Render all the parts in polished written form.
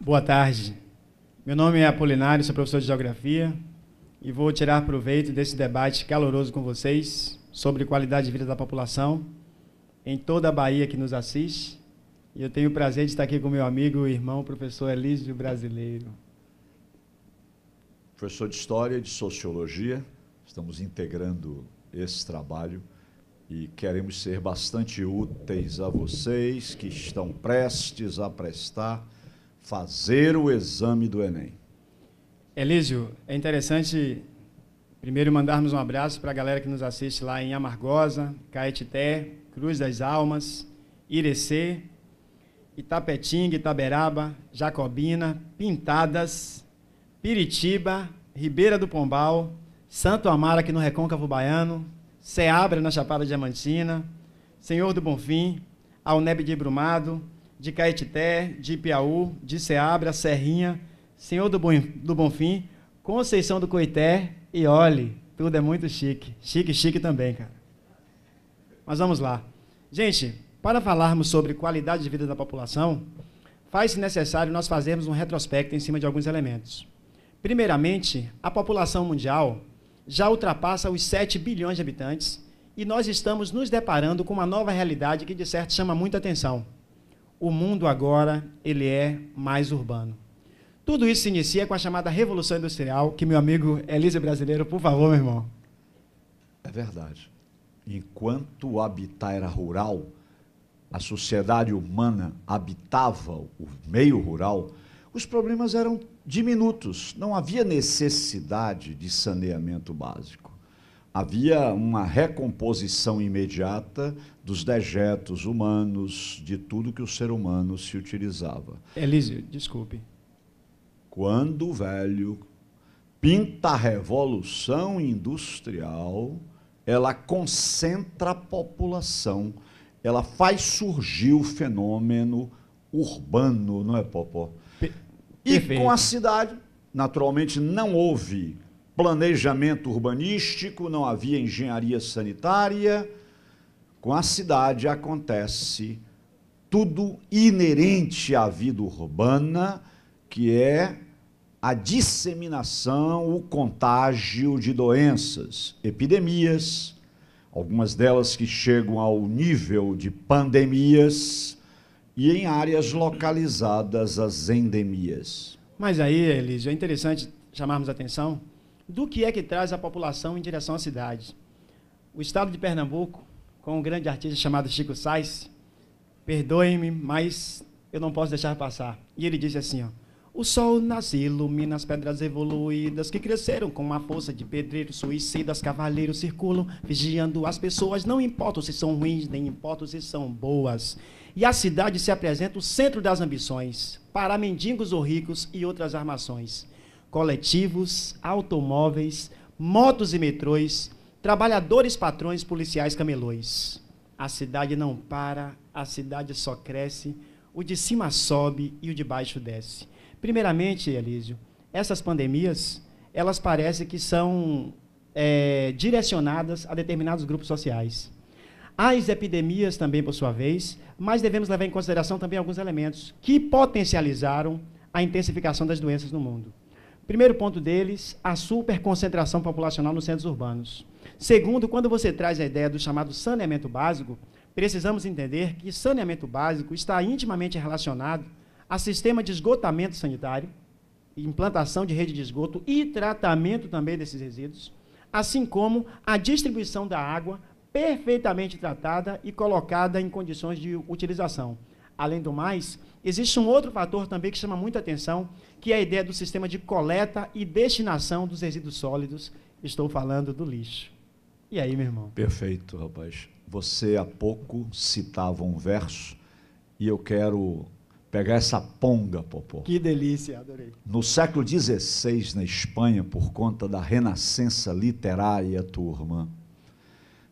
Boa tarde. Meu nome é Apolinário, sou professor de Geografia e vou tirar proveito desse debate caloroso com vocês sobre qualidade de vida da população em toda a Bahia que nos assiste. E eu tenho o prazer de estar aqui com meu amigo e irmão, professor Elísio Brasileiro. Professor de História e de Sociologia, estamos integrando esse trabalho e queremos ser bastante úteis a vocês que estão prestes a fazer o exame do Enem. Elísio, é interessante primeiro mandarmos um abraço para a galera que nos assiste lá em Amargosa, Caetité, Cruz das Almas, Irecê, Itapetinga, Itaberaba, Jacobina, Pintadas, Piritiba, Ribeira do Pombal, Santo Amaro aqui no Recôncavo Baiano, Ceabra na Chapada Diamantina, Senhor do Bonfim, Alnebe de Brumado, de Caetité, de Ipiaú, de Ceabra, Serrinha, Senhor do Bonfim, Conceição do Coité e olhe, tudo é muito chique. Chique, chique também, cara. Mas vamos lá. Gente, para falarmos sobre qualidade de vida da população, faz-se necessário nós fazermos um retrospecto em cima de alguns elementos. Primeiramente, a população mundial já ultrapassa os 7 bilhões de habitantes e nós estamos nos deparando com uma nova realidade que, de certo, chama muita atenção. O mundo agora, ele é mais urbano. Tudo isso se inicia com a chamada Revolução Industrial, que meu amigo Elísio Brasileiro, por favor, meu irmão. É verdade. Enquanto o habitat era rural, a sociedade humana habitava o meio rural, os problemas eram diminutos, não havia necessidade de saneamento básico. Havia uma recomposição imediata dos dejetos humanos, de tudo que o ser humano se utilizava. Elísio, desculpe. Quando o velho pinta a Revolução Industrial, ela concentra a população, ela faz surgir o fenômeno urbano, não é, Popó? E com a cidade, naturalmente, não houve planejamento urbanístico, não havia engenharia sanitária. Com a cidade acontece tudo inerente à vida urbana, que é a disseminação, o contágio de doenças, epidemias, algumas delas que chegam ao nível de pandemias, e em áreas localizadas as endemias. Mas aí, Elísio, é interessante chamarmos a atenção do que é que traz a população em direção à cidade. O estado de Pernambuco, com um grande artista chamado Chico Sainz, perdoe-me, mas eu não posso deixar passar. E ele disse assim, ó: o sol nasce e ilumina as pedras evoluídas que cresceram com uma força de pedreiros suicidas. Cavaleiros circulam, vigiando as pessoas. Não importa se são ruins, nem importa se são boas. E a cidade se apresenta o centro das ambições, para mendigos ou ricos e outras armações. Coletivos, automóveis, motos e metrôs, trabalhadores, patrões, policiais, camelões. A cidade não para, a cidade só cresce, o de cima sobe e o de baixo desce. Primeiramente, Elísio, essas pandemias, elas parecem que são direcionadas a determinados grupos sociais. As epidemias também, por sua vez, mas devemos levar em consideração também alguns elementos que potencializaram a intensificação das doenças no mundo. Primeiro ponto deles, a superconcentração populacional nos centros urbanos. Segundo, quando você traz a ideia do chamado saneamento básico, precisamos entender que saneamento básico está intimamente relacionado a sistema de esgotamento sanitário, implantação de rede de esgoto e tratamento também desses resíduos, assim como a distribuição da água perfeitamente tratada e colocada em condições de utilização. Além do mais, existe um outro fator também que chama muita atenção, que é a ideia do sistema de coleta e destinação dos resíduos sólidos. Estou falando do lixo. E aí, meu irmão? Perfeito, rapaz. Você há pouco citava um verso e eu quero pegar essa ponga, Popó. Que delícia, adorei. No século XVI, na Espanha, por conta da renascença literária, turma,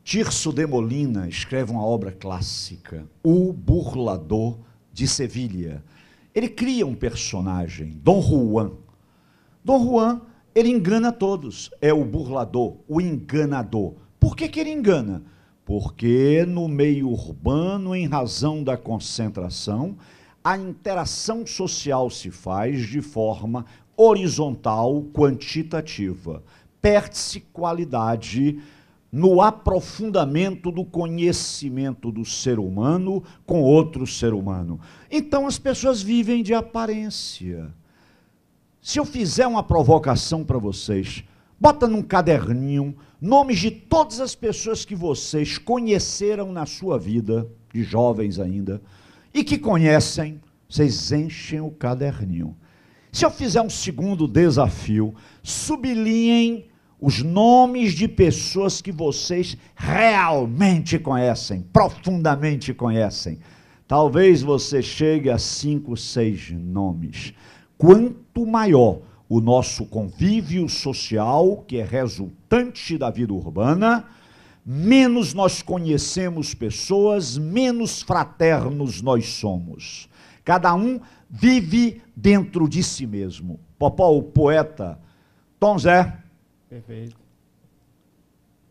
Tirso de Molina escreve uma obra clássica, O Burlador de Sevilha. Ele cria um personagem, Dom Juan. Dom Juan, ele engana todos, é o burlador, o enganador. Por que ele engana? Porque no meio urbano, em razão da concentração, a interação social se faz de forma horizontal, quantitativa. Perde-se qualidade no aprofundamento do conhecimento do ser humano com outro ser humano. Então as pessoas vivem de aparência. Se eu fizer uma provocação para vocês, bota num caderninho nomes de todas as pessoas que vocês conheceram na sua vida, de jovens ainda, e que conhecem, vocês enchem o caderninho. Se eu fizer um segundo desafio, sublinhem os nomes de pessoas que vocês realmente conhecem, profundamente conhecem. Talvez você chegue a 5, 6 nomes. Quanto maior o nosso convívio social, que é resultante da vida urbana, menos nós conhecemos pessoas, menos fraternos nós somos. Cada um vive dentro de si mesmo. Popó, o poeta Tom Zé. Perfeito.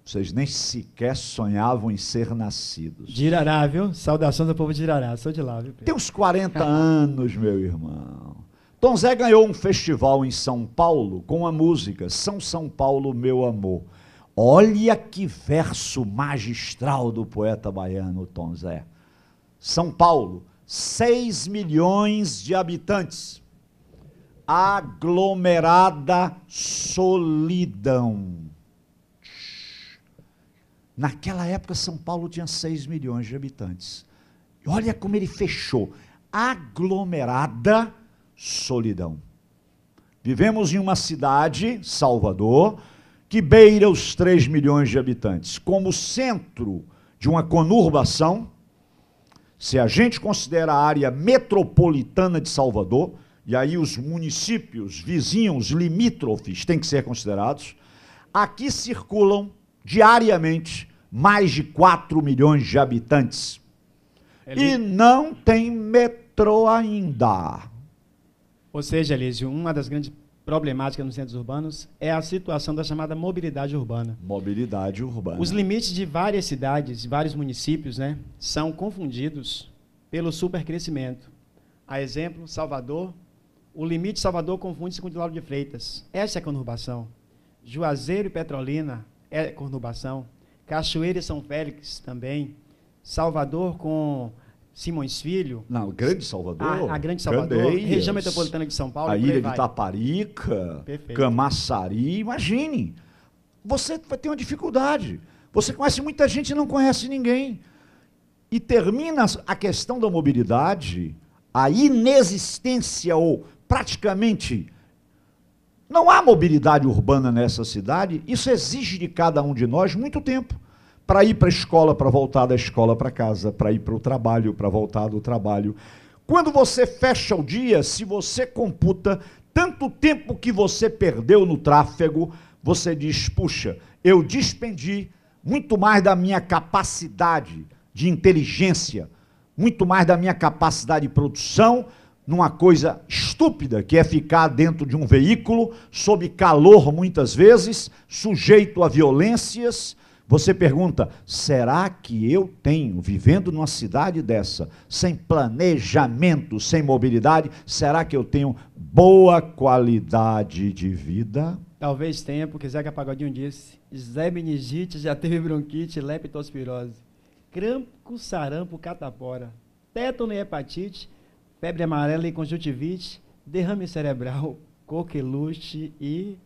Vocês nem sequer sonhavam em ser nascidos. De Irará, viu? Saudações ao povo de Irará. Sou de lá, viu, Pedro? Tem uns 40 anos, meu irmão. Tom Zé ganhou um festival em São Paulo com a música São Paulo, meu amor. Olha que verso magistral do poeta baiano Tom Zé. São Paulo, 6 milhões de habitantes. Aglomerada solidão. Naquela época, São Paulo tinha 6 milhões de habitantes. E olha como ele fechou. Aglomerada solidão. Vivemos em uma cidade, Salvador, que beira os 3 milhões de habitantes. Como centro de uma conurbação, se a gente considera a área metropolitana de Salvador, e aí os municípios vizinhos, limítrofes, têm que ser considerados, aqui circulam diariamente mais de 4 milhões de habitantes. E não tem metrô ainda. Ou seja, Elísio, uma das grandes problemáticas nos centros urbanos é a situação da chamada mobilidade urbana. Mobilidade urbana. Os limites de várias cidades, vários municípios, né, são confundidos pelo supercrescimento. A exemplo, Salvador, o limite de Salvador confunde-se com o de Lauro de Freitas. Essa é a conurbação. Juazeiro e Petrolina é conurbação. Cachoeira e São Félix também. Salvador com Simões Filho. Não, Grande Salvador. A Grande Salvador, Candeias, região metropolitana de São Paulo. a ilha de Itaparica, Perfeito. Camaçari. Imagine, você vai ter uma dificuldade. Você conhece muita gente e não conhece ninguém. E termina a questão da mobilidade, a inexistência ou praticamente não há mobilidade urbana nessa cidade. Isso exige de cada um de nós muito tempo. Para ir para a escola, para voltar da escola para casa, para ir para o trabalho, para voltar do trabalho. Quando você fecha o dia, se você computa tanto tempo que você perdeu no tráfego, você diz, puxa, eu dispendi muito mais da minha capacidade de inteligência, muito mais da minha capacidade de produção, numa coisa estúpida, que é ficar dentro de um veículo, sob calor muitas vezes, sujeito a violências. Você pergunta, será que eu tenho, vivendo numa cidade dessa, sem planejamento, sem mobilidade, será que eu tenho boa qualidade de vida? Talvez tenha, porque Zeca Pagodinho disse, Zé meningite já teve bronquite, leptospirose, crampo, sarampo, catapora, tétano e hepatite, febre amarela e conjuntivite, derrame cerebral, coqueluche e...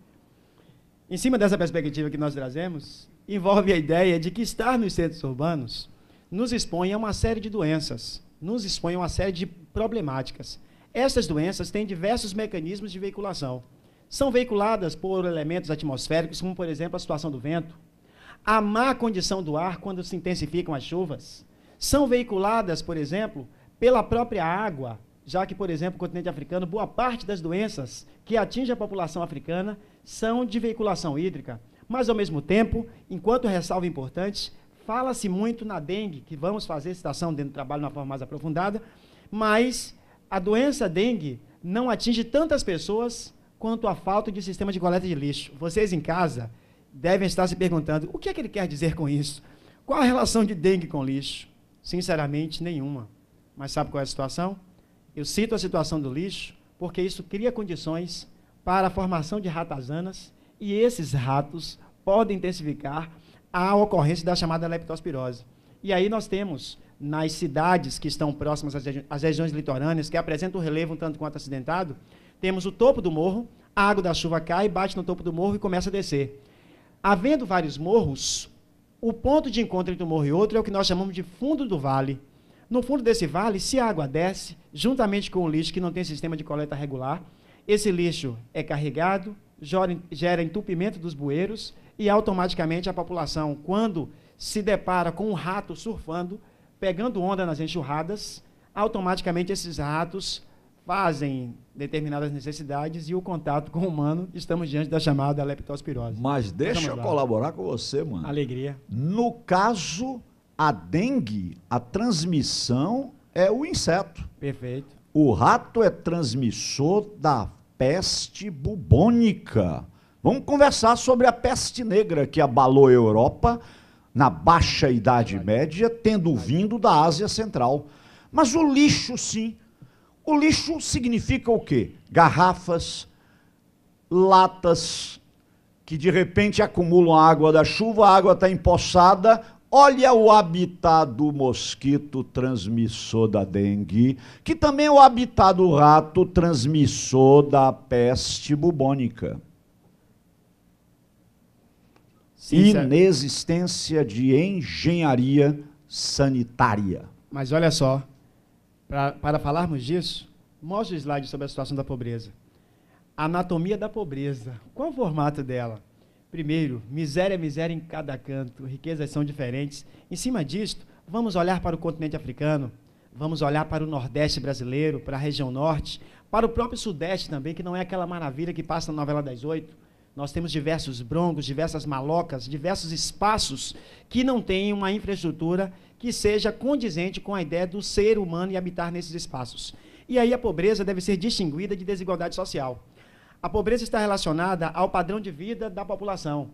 Em cima dessa perspectiva que nós trazemos, envolve a ideia de que estar nos centros urbanos nos expõe a uma série de doenças, nos expõe a uma série de problemáticas. Essas doenças têm diversos mecanismos de veiculação. São veiculadas por elementos atmosféricos, como, por exemplo, a situação do vento, a má condição do ar quando se intensificam as chuvas. São veiculadas, por exemplo, pela própria água, já que, por exemplo, no continente africano, boa parte das doenças que atingem a população africana são de veiculação hídrica. Mas, ao mesmo tempo, enquanto ressalva importante, fala-se muito na dengue, que vamos fazer citação dentro do trabalho de uma forma mais aprofundada, mas a doença dengue não atinge tantas pessoas quanto a falta de sistema de coleta de lixo. Vocês em casa devem estar se perguntando, o que é que ele quer dizer com isso? Qual a relação de dengue com lixo? Sinceramente, nenhuma. Mas sabe qual é a situação? Eu cito a situação do lixo porque isso cria condições para a formação de ratazanas e esses ratos podem intensificar a ocorrência da chamada leptospirose. E aí nós temos, nas cidades que estão próximas às regiões litorâneas, que apresentam o relevo um tanto quanto acidentado, temos o topo do morro, a água da chuva cai, bate no topo do morro e começa a descer. Havendo vários morros, o ponto de encontro entre um morro e outro é o que nós chamamos de fundo do vale. No fundo desse vale, se a água desce, juntamente com o lixo que não tem sistema de coleta regular, esse lixo é carregado, gera entupimento dos bueiros e automaticamente a população, quando se depara com um rato surfando, pegando onda nas enxurradas, automaticamente esses ratos fazem determinadas necessidades e o contato com o humano, estamos diante da chamada leptospirose. Mas deixa eu colaborar com você, mano. Alegria. No caso, a dengue, a transmissão é o inseto. Perfeito. O rato é transmissor da peste bubônica. Vamos conversar sobre a peste negra que abalou a Europa na Baixa Idade Média, tendo vindo da Ásia Central. Mas o lixo, sim. O lixo significa o quê? Garrafas, latas, que de repente acumulam a água da chuva, a água está empoçada. Olha o habitat do mosquito transmissor da dengue, que também é o habitat do rato transmissor da peste bubônica. Sim, inexistência de engenharia sanitária. Mas olha só, para falarmos disso, mostre o slide sobre a situação da pobreza. A anatomia da pobreza. Qual o formato dela? Primeiro, miséria, miséria em cada canto, riquezas são diferentes. Em cima disto, vamos olhar para o continente africano, vamos olhar para o Nordeste brasileiro, para a região Norte, para o próprio Sudeste também, que não é aquela maravilha que passa na novela das 8. Nós temos diversos broncos, diversas malocas, diversos espaços que não têm uma infraestrutura que seja condizente com a ideia do ser humano e habitar nesses espaços. E aí a pobreza deve ser distinguida de desigualdade social. A pobreza está relacionada ao padrão de vida da população.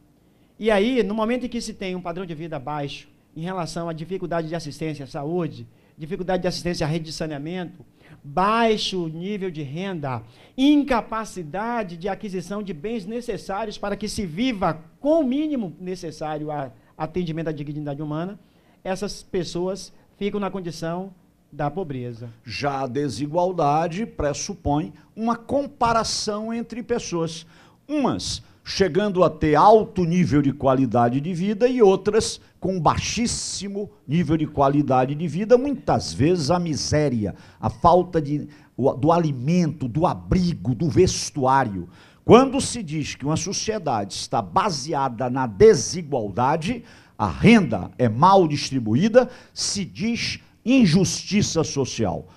E aí, no momento em que se tem um padrão de vida baixo, em relação à dificuldade de assistência à saúde, dificuldade de assistência à rede de saneamento, baixo nível de renda, incapacidade de aquisição de bens necessários para que se viva com o mínimo necessário a atendimento à dignidade humana, essas pessoas ficam na condição da pobreza. Já a desigualdade pressupõe uma comparação entre pessoas, umas chegando a ter alto nível de qualidade de vida e outras com baixíssimo nível de qualidade de vida, muitas vezes a miséria, a falta do alimento, do abrigo, do vestuário. Quando se diz que uma sociedade está baseada na desigualdade, a renda é mal distribuída, se diz injustiça social.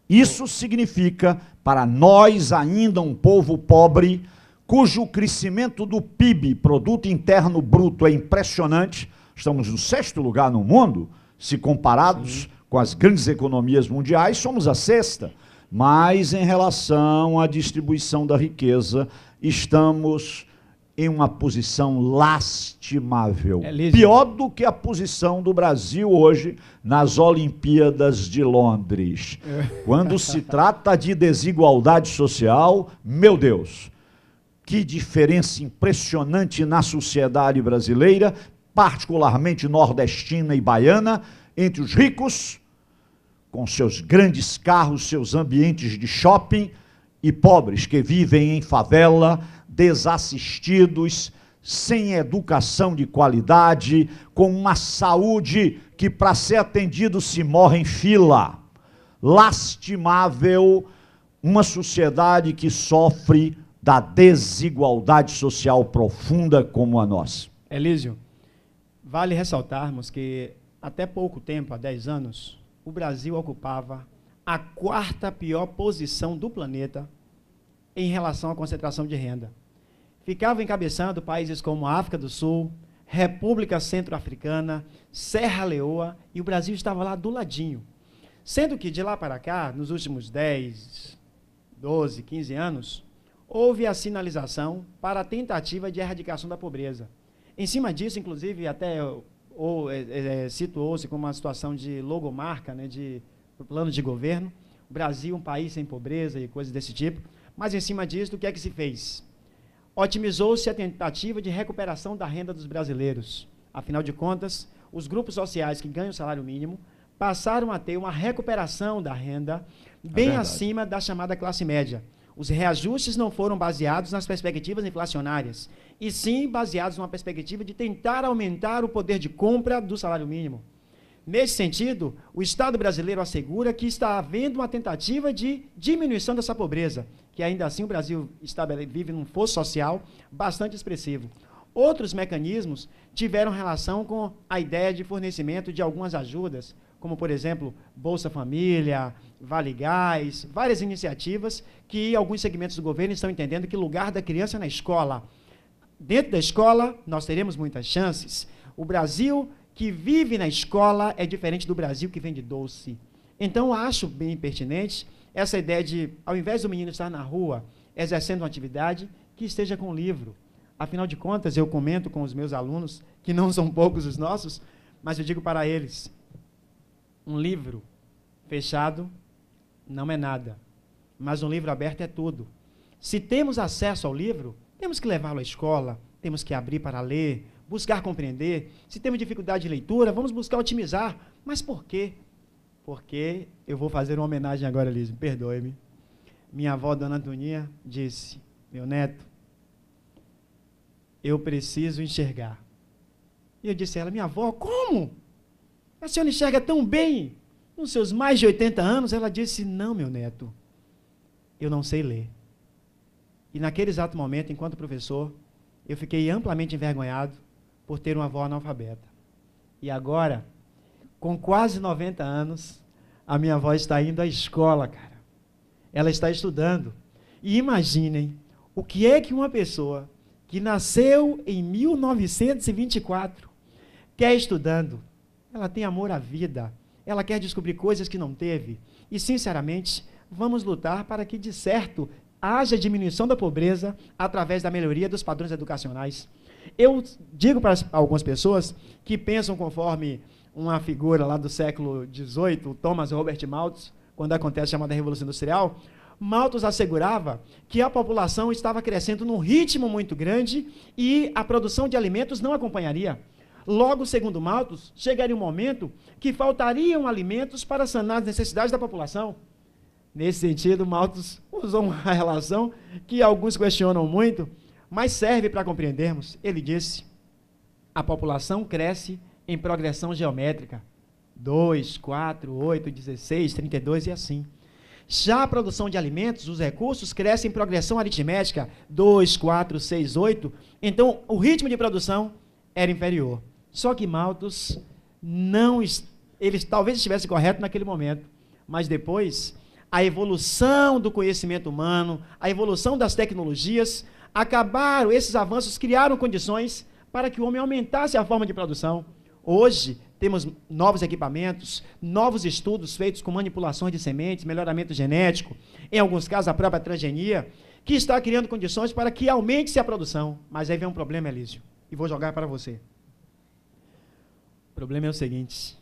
Isso significa, para nós ainda um povo pobre, cujo crescimento do PIB, Produto Interno Bruto, é impressionante, estamos no 6º lugar no mundo, se comparados com as grandes economias mundiais, somos a 6ª, mas em relação à distribuição da riqueza, estamos em uma posição lastimável. Pior do que a posição do Brasil hoje nas Olimpíadas de Londres. Quando se trata de desigualdade social, meu Deus, que diferença impressionante na sociedade brasileira, particularmente nordestina e baiana, entre os ricos, com seus grandes carros, seus ambientes de shopping, e pobres que vivem em favela, desassistidos, sem educação de qualidade, com uma saúde que para ser atendido se morre em fila. Lastimável, uma sociedade que sofre da desigualdade social profunda como a nossa. Elísio, vale ressaltarmos que até pouco tempo, há 10 anos, o Brasil ocupava a 4ª pior posição do planeta em relação à concentração de renda. Ficava encabeçando países como a África do Sul, República Centro-Africana, Serra Leoa, e o Brasil estava lá do ladinho. Sendo que de lá para cá, nos últimos 10, 12, 15 anos, houve a sinalização para a tentativa de erradicação da pobreza. Em cima disso, inclusive, até situou-se como uma situação de logomarca, né, de plano de governo, Brasil um país sem pobreza e coisas desse tipo, mas em cima disso, o que é que se fez? Otimizou-se a tentativa de recuperação da renda dos brasileiros. Afinal de contas, os grupos sociais que ganham o salário mínimo passaram a ter uma recuperação da renda bem acima da chamada classe média. Os reajustes não foram baseados nas perspectivas inflacionárias, e sim baseados numa perspectiva de tentar aumentar o poder de compra do salário mínimo. Nesse sentido, o Estado brasileiro assegura que está havendo uma tentativa de diminuição dessa pobreza, que ainda assim o Brasil vive num fosso social bastante expressivo. Outros mecanismos tiveram relação com a ideia de fornecimento de algumas ajudas, como, por exemplo, Bolsa Família, Vale Gás, várias iniciativas que alguns segmentos do governo estão entendendo que o lugar da criança é na escola. Dentro da escola, nós teremos muitas chances. O Brasil que vive na escola é diferente do Brasil que vende doce. Então, acho bem pertinente essa ideia de, ao invés do menino estar na rua exercendo uma atividade, que esteja com o livro. Afinal de contas, eu comento com os meus alunos, que não são poucos os nossos, mas eu digo para eles, um livro fechado não é nada, mas um livro aberto é tudo. Se temos acesso ao livro, temos que levá-lo à escola, temos que abrir para ler, buscar compreender. Se temos dificuldade de leitura, vamos buscar otimizar. Mas por quê? Porque eu vou fazer uma homenagem agora, Elise, perdoe-me. Minha avó, Dona Antoninha, disse, meu neto, eu preciso enxergar. E eu disse a ela, minha avó, como? A senhora enxerga tão bem, nos seus mais de 80 anos? Ela disse, não, meu neto, eu não sei ler. E naquele exato momento, enquanto professor, eu fiquei amplamente envergonhado por ter uma avó analfabeta. E agora, com quase 90 anos, a minha avó está indo à escola, cara. Ela está estudando. E imaginem, o que é que uma pessoa que nasceu em 1924 quer estudando? Ela tem amor à vida, ela quer descobrir coisas que não teve. E, sinceramente, vamos lutar para que, de certo, haja diminuição da pobreza através da melhoria dos padrões educacionais. Eu digo para algumas pessoas que pensam conforme uma figura lá do século XVIII, o Thomas Robert Malthus, quando acontece a chamada Revolução Industrial, Malthus assegurava que a população estava crescendo num ritmo muito grande e a produção de alimentos não acompanharia. Logo, segundo Malthus, chegaria um momento que faltariam alimentos para sanar as necessidades da população. Nesse sentido, Malthus usou uma relação que alguns questionam muito, mas serve para compreendermos. Ele disse, a população cresce em progressão geométrica, 2, 4, 8, 16, 32 e assim. Já a produção de alimentos, os recursos, crescem em progressão aritmética, 2, 4, 6, 8. Então, o ritmo de produção era inferior. Só que Malthus ele talvez estivesse correto naquele momento, mas depois a evolução do conhecimento humano, a evolução das tecnologias, esses avanços criaram condições para que o homem aumentasse a forma de produção. Hoje, temos novos equipamentos, novos estudos feitos com manipulações de sementes, melhoramento genético, em alguns casos a própria transgenia, que está criando condições para que aumente-se a produção. Mas aí vem um problema, Elísio, e vou jogar para você. O problema é o seguinte,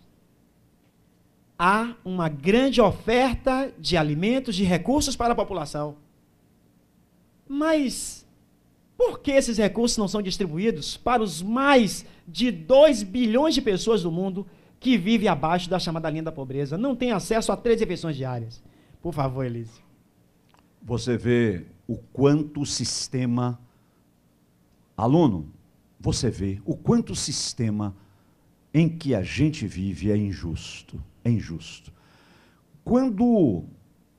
há uma grande oferta de alimentos, de recursos para a população. Mas por que esses recursos não são distribuídos para os mais de 2 bilhões de pessoas do mundo que vivem abaixo da chamada linha da pobreza? Não têm acesso a 3 refeições diárias. Por favor, Elise. Você vê o quanto o sistema... Aluno, você vê o quanto o sistema em que a gente vive é injusto. É injusto. Quando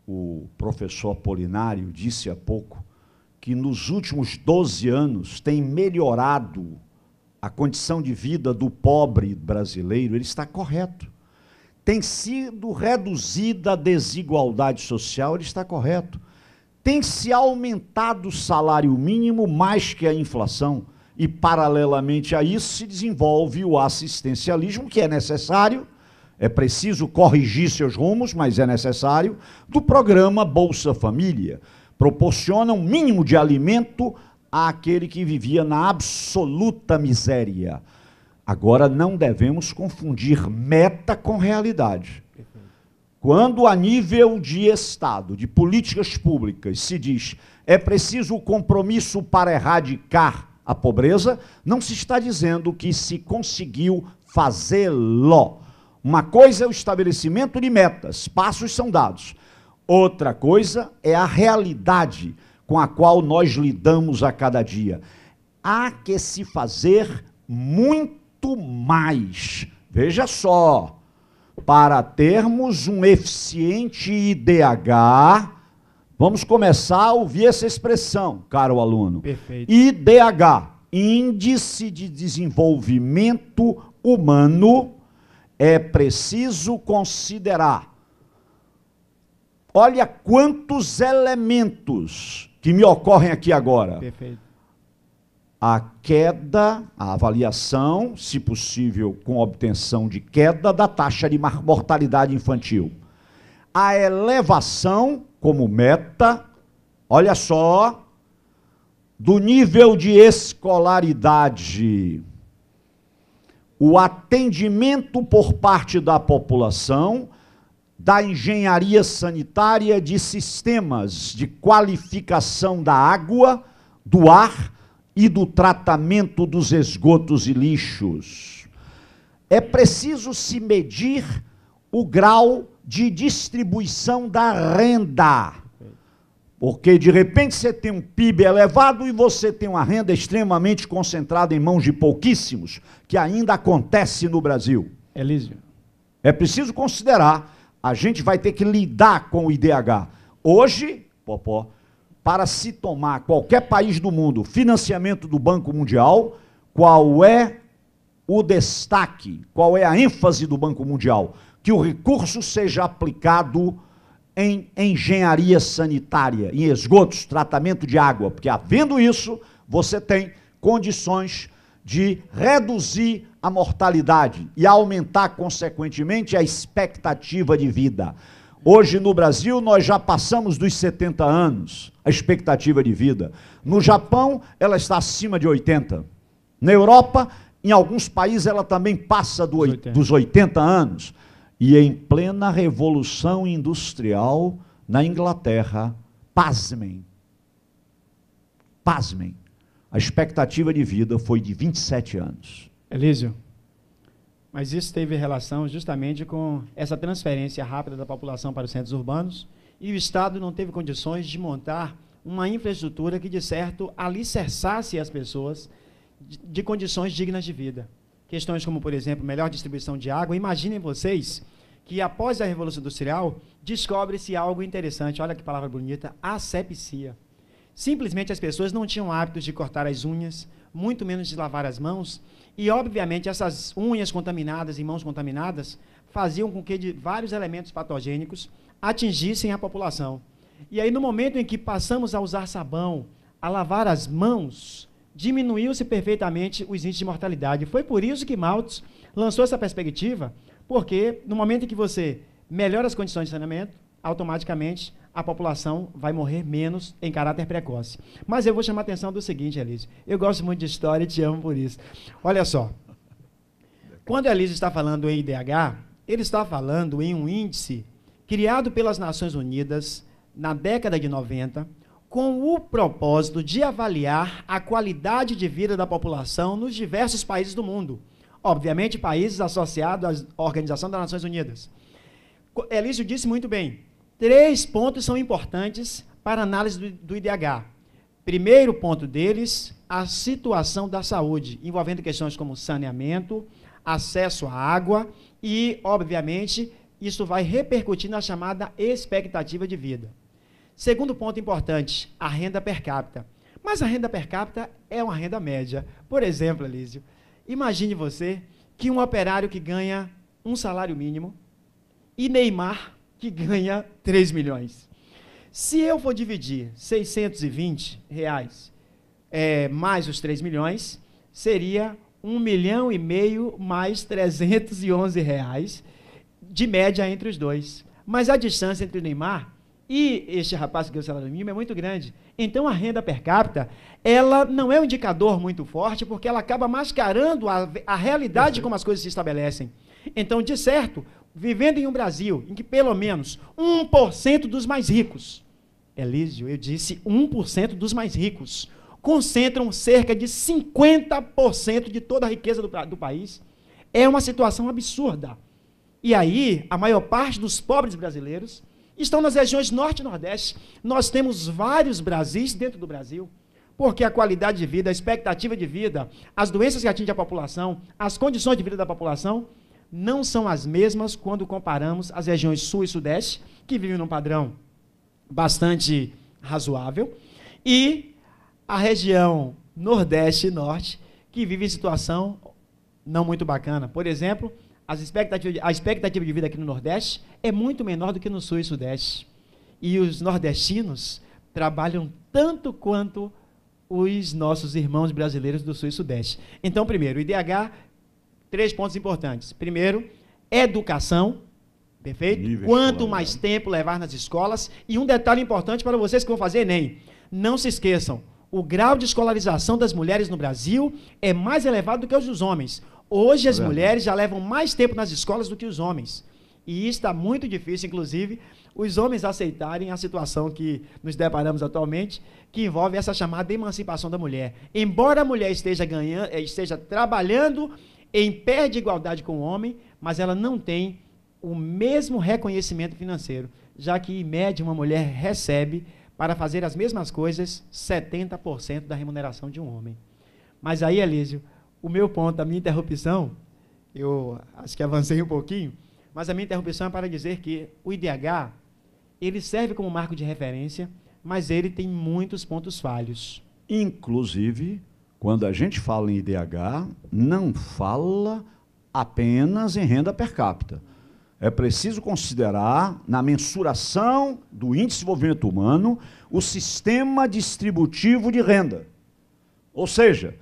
o professor Apolinário disse há pouco que nos últimos 12 anos tem melhorado a condição de vida do pobre brasileiro, ele está correto. Tem sido reduzida a desigualdade social, ele está correto. Tem se aumentado o salário mínimo mais que a inflação, e paralelamente a isso se desenvolve o assistencialismo, que é necessário, é preciso corrigir seus rumos, mas é necessário, do programa Bolsa Família. Proporciona um mínimo de alimento àquele que vivia na absoluta miséria. Agora, não devemos confundir meta com realidade. Quando a nível de Estado, de políticas públicas, se diz é preciso o compromisso para erradicar a pobreza, não se está dizendo que se conseguiu fazê-lo. Uma coisa é o estabelecimento de metas, passos são dados. Outra coisa é a realidade com a qual nós lidamos a cada dia. Há que se fazer muito mais. Veja só, para termos um eficiente IDH, vamos começar a ouvir essa expressão, caro aluno. Perfeito. IDH, Índice de Desenvolvimento Humano, é preciso considerar. Olha quantos elementos que me ocorrem aqui agora. Perfeito. A queda, a avaliação, se possível com obtenção de queda da taxa de mortalidade infantil. A elevação como meta, olha só, do nível de escolaridade. O atendimento por parte da população, da engenharia sanitária, de sistemas de qualificação da água, do ar e do tratamento dos esgotos e lixos. É preciso se medir o grau de distribuição da renda. Porque, de repente, você tem um PIB elevado e você tem uma renda extremamente concentrada em mãos de pouquíssimos, que ainda acontece no Brasil. Elísio. É preciso considerar, a gente vai ter que lidar com o IDH. Hoje, Popó, para se tomar qualquer país do mundo financiamento do Banco Mundial, qual é o destaque, qual é a ênfase do Banco Mundial? Que o recurso seja aplicado em engenharia sanitária, em esgotos, tratamento de água, porque havendo isso, você tem condições de reduzir a mortalidade e aumentar, consequentemente, a expectativa de vida. Hoje, no Brasil, nós já passamos dos 70 anos, a expectativa de vida. No Japão, ela está acima de 80. Na Europa, em alguns países, ela também passa dos 80 anos. E em plena Revolução Industrial, na Inglaterra, pasmem, a expectativa de vida foi de 27 anos. Elísio, mas isso teve relação justamente com essa transferência rápida da população para os centros urbanos, e o Estado não teve condições de montar uma infraestrutura que, de certo, alicerçasse as pessoas de condições dignas de vida. Questões como, por exemplo, melhor distribuição de água. Imaginem vocês que, após a Revolução Industrial, descobre-se algo interessante. Olha que palavra bonita, asepsia. Simplesmente as pessoas não tinham hábitos de cortar as unhas, muito menos de lavar as mãos, e, obviamente, essas unhas contaminadas e mãos contaminadas faziam com que vários elementos patogênicos atingissem a população. E aí, no momento em que passamos a usar sabão, a lavar as mãos, diminuiu-se perfeitamente os índices de mortalidade. Foi por isso que Malthus lançou essa perspectiva, porque no momento em que você melhora as condições de saneamento, automaticamente a população vai morrer menos em caráter precoce. Mas eu vou chamar a atenção do seguinte, Elísio. Eu gosto muito de história e te amo por isso. Olha só. Quando Elísio está falando em IDH, ele está falando em um índice criado pelas Nações Unidas na década de 90, com o propósito de avaliar a qualidade de vida da população nos diversos países do mundo. Obviamente, países associados à Organização das Nações Unidas. Elísio disse muito bem, 3 pontos são importantes para a análise do IDH. Primeiro ponto deles, a situação da saúde, envolvendo questões como saneamento, acesso à água e, obviamente, isso vai repercutir na chamada expectativa de vida. Segundo ponto importante, a renda per capita. Mas a renda per capita é uma renda média. Por exemplo, Elísio, imagine você que um operário que ganha um salário mínimo e Neymar que ganha 3 milhões. Se eu for dividir R$620 mais os 3 milhões, seria 1,5 milhão mais R$311 de média entre os dois. Mas a distância entre o Neymar e este rapaz que ganha o salário mínimo é muito grande. Então, a renda per capita, ela não é um indicador muito forte, porque ela acaba mascarando a realidade como as coisas se estabelecem. Então, de certo, vivendo em um Brasil em que pelo menos 1% dos mais ricos, Elísio, eu disse 1% dos mais ricos, concentram cerca de 50% de toda a riqueza do país, é uma situação absurda. E aí, a maior parte dos pobres brasileiros estão nas regiões norte e nordeste. Nós temos vários Brasis dentro do Brasil, porque a qualidade de vida, a expectativa de vida, as doenças que atingem a população, as condições de vida da população, não são as mesmas quando comparamos as regiões sul e sudeste, que vivem num padrão bastante razoável, e a região nordeste e norte, que vive em situação não muito bacana. Por exemplo, a expectativa de vida aqui no Nordeste é muito menor do que no Sul e Sudeste. E os nordestinos trabalham tanto quanto os nossos irmãos brasileiros do Sul e Sudeste. Então, primeiro, o IDH, 3 pontos importantes. Primeiro, educação, perfeito? Nível Quanto escolar, mais tempo levar nas escolas. E um detalhe importante para vocês que vão fazer Enem. Não se esqueçam, o grau de escolarização das mulheres no Brasil é mais elevado do que os dos homens. Hoje as mulheres já levam mais tempo nas escolas do que os homens. E está muito difícil, inclusive, os homens aceitarem a situação que nos deparamos atualmente, que envolve essa chamada emancipação da mulher. Embora a mulher esteja trabalhando em pé de igualdade com o homem, mas ela não tem o mesmo reconhecimento financeiro, já que, em média, uma mulher recebe, para fazer as mesmas coisas, 70% da remuneração de um homem. Mas aí, Elísio, o meu ponto, a minha interrupção, eu acho que avancei um pouquinho, mas a minha interrupção é para dizer que o IDH, ele serve como marco de referência, mas ele tem muitos pontos falhos. Inclusive, quando a gente fala em IDH, não fala apenas em renda per capita. É preciso considerar, na mensuração do Índice de Desenvolvimento Humano, o sistema distributivo de renda. Ou seja,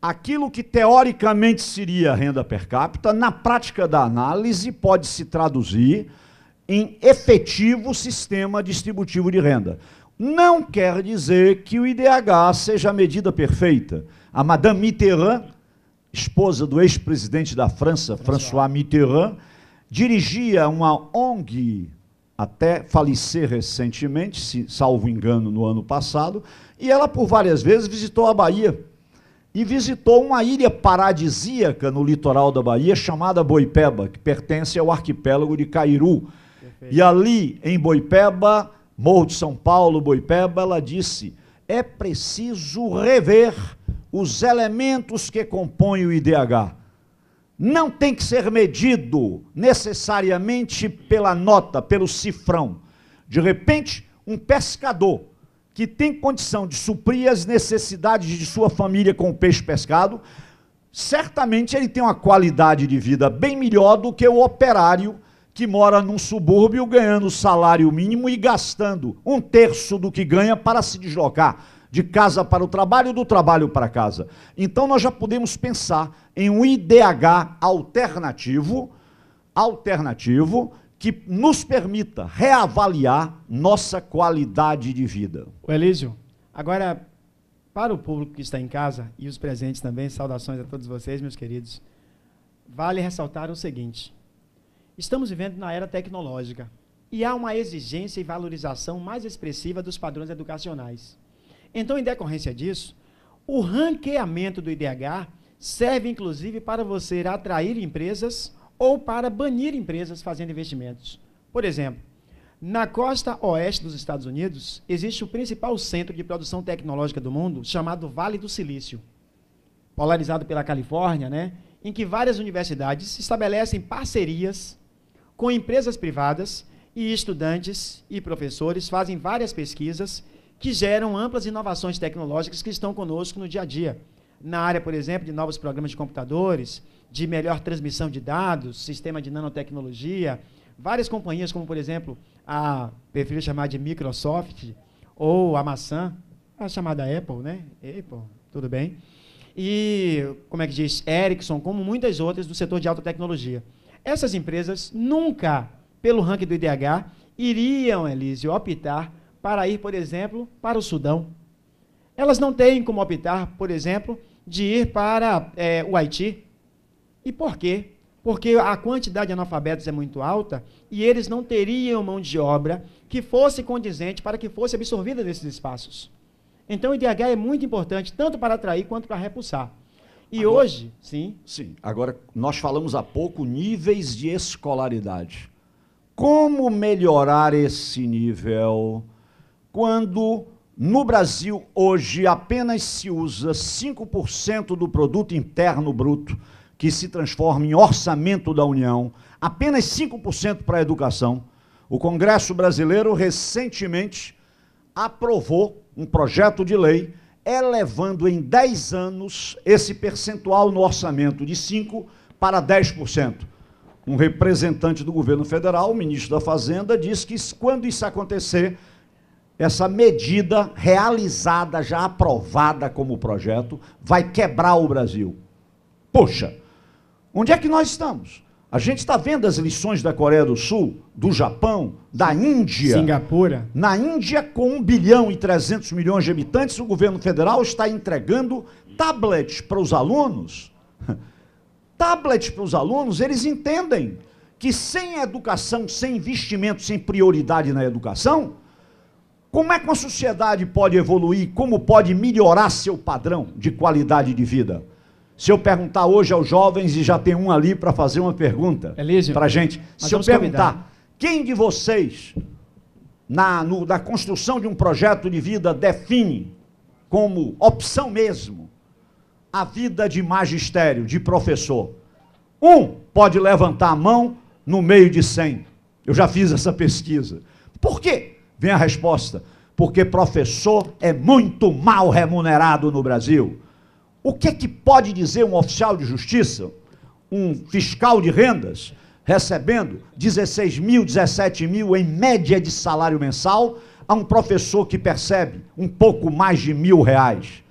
aquilo que teoricamente seria renda per capita, na prática da análise, pode se traduzir em efetivo sistema distributivo de renda. Não quer dizer que o IDH seja a medida perfeita. A Madame Mitterrand, esposa do ex-presidente da França, François Mitterrand, dirigia uma ONG, até falecer recentemente, salvo engano, no ano passado, e ela por várias vezes visitou a Bahia. E visitou uma ilha paradisíaca no litoral da Bahia, chamada Boipeba, que pertence ao arquipélago de Cairu. Perfeito. E ali, em Boipeba, Morro de São Paulo, Boipeba, ela disse, é preciso rever os elementos que compõem o IDH. Não tem que ser medido necessariamente pela nota, pelo cifrão. De repente, um pescador que tem condição de suprir as necessidades de sua família com o peixe pescado, certamente ele tem uma qualidade de vida bem melhor do que o operário que mora num subúrbio ganhando salário mínimo e gastando 1/3 do que ganha para se deslocar de casa para o trabalho, do trabalho para casa. Então nós já podemos pensar em um IDH alternativo que nos permita reavaliar nossa qualidade de vida. O Elísio, agora, para o público que está em casa e os presentes também, saudações a todos vocês, meus queridos, vale ressaltar o seguinte, estamos vivendo na era tecnológica e há uma exigência e valorização mais expressiva dos padrões educacionais. Então, em decorrência disso, o ranqueamento do IDH serve, inclusive, para você atrair empresas ou para banir empresas fazendo investimentos. Por exemplo, na costa oeste dos Estados Unidos, existe o principal centro de produção tecnológica do mundo, chamado Vale do Silício, polarizado pela Califórnia, né, em que várias universidades estabelecem parcerias com empresas privadas e estudantes e professores fazem várias pesquisas que geram amplas inovações tecnológicas que estão conosco no dia a dia. Na área, por exemplo, de novos programas de computadores, de melhor transmissão de dados, sistema de nanotecnologia, várias companhias, como, por exemplo, prefiro chamar de Microsoft, ou a maçã, a chamada Apple, né? Apple, tudo bem. E, como é que diz, Ericsson, como muitas outras do setor de alta tecnologia. Essas empresas nunca, pelo ranking do IDH, iriam, Elísio, optar para ir, por exemplo, para o Sudão. Elas não têm como optar, por exemplo, de ir para o Haiti. E por quê? porque a quantidade de analfabetos é muito alta e eles não teriam mão de obra que fosse condizente para que fosse absorvida desses espaços. Então, o IDH é muito importante, tanto para atrair quanto para repulsar. E agora, hoje, sim. Sim, agora nós falamos há pouco níveis de escolaridade. Como melhorar esse nível quando no Brasil hoje apenas se usa 5% do produto interno bruto que se transforma em orçamento da União, apenas 5% para a educação? O Congresso brasileiro recentemente aprovou um projeto de lei elevando em 10 anos esse percentual no orçamento de 5% para 10%. Um representante do governo federal, o ministro da Fazenda, disse que quando isso acontecer, essa medida realizada, já aprovada como projeto, vai quebrar o Brasil. Poxa, onde é que nós estamos? A gente está vendo as lições da Coreia do Sul, do Japão, da Índia. Singapura. Na Índia, com 1 bilhão e 300 milhões de habitantes, o governo federal está entregando tablets para os alunos. Tablets para os alunos, eles entendem que sem educação, sem investimento, sem prioridade na educação, como é que uma sociedade pode evoluir, como pode melhorar seu padrão de qualidade de vida? Se eu perguntar hoje aos jovens, e já tem um ali para fazer uma pergunta para a gente, se eu perguntar, quem de vocês, na construção de um projeto de vida, define como opção mesmo a vida de magistério, de professor? Um pode levantar a mão no meio de 100. Eu já fiz essa pesquisa. Por quê? Vem a resposta. Porque professor é muito mal remunerado no Brasil. O que é que pode dizer um oficial de justiça, um fiscal de rendas, recebendo 16 mil, 17 mil em média de salário mensal, a um professor que percebe um pouco mais de R$1.000?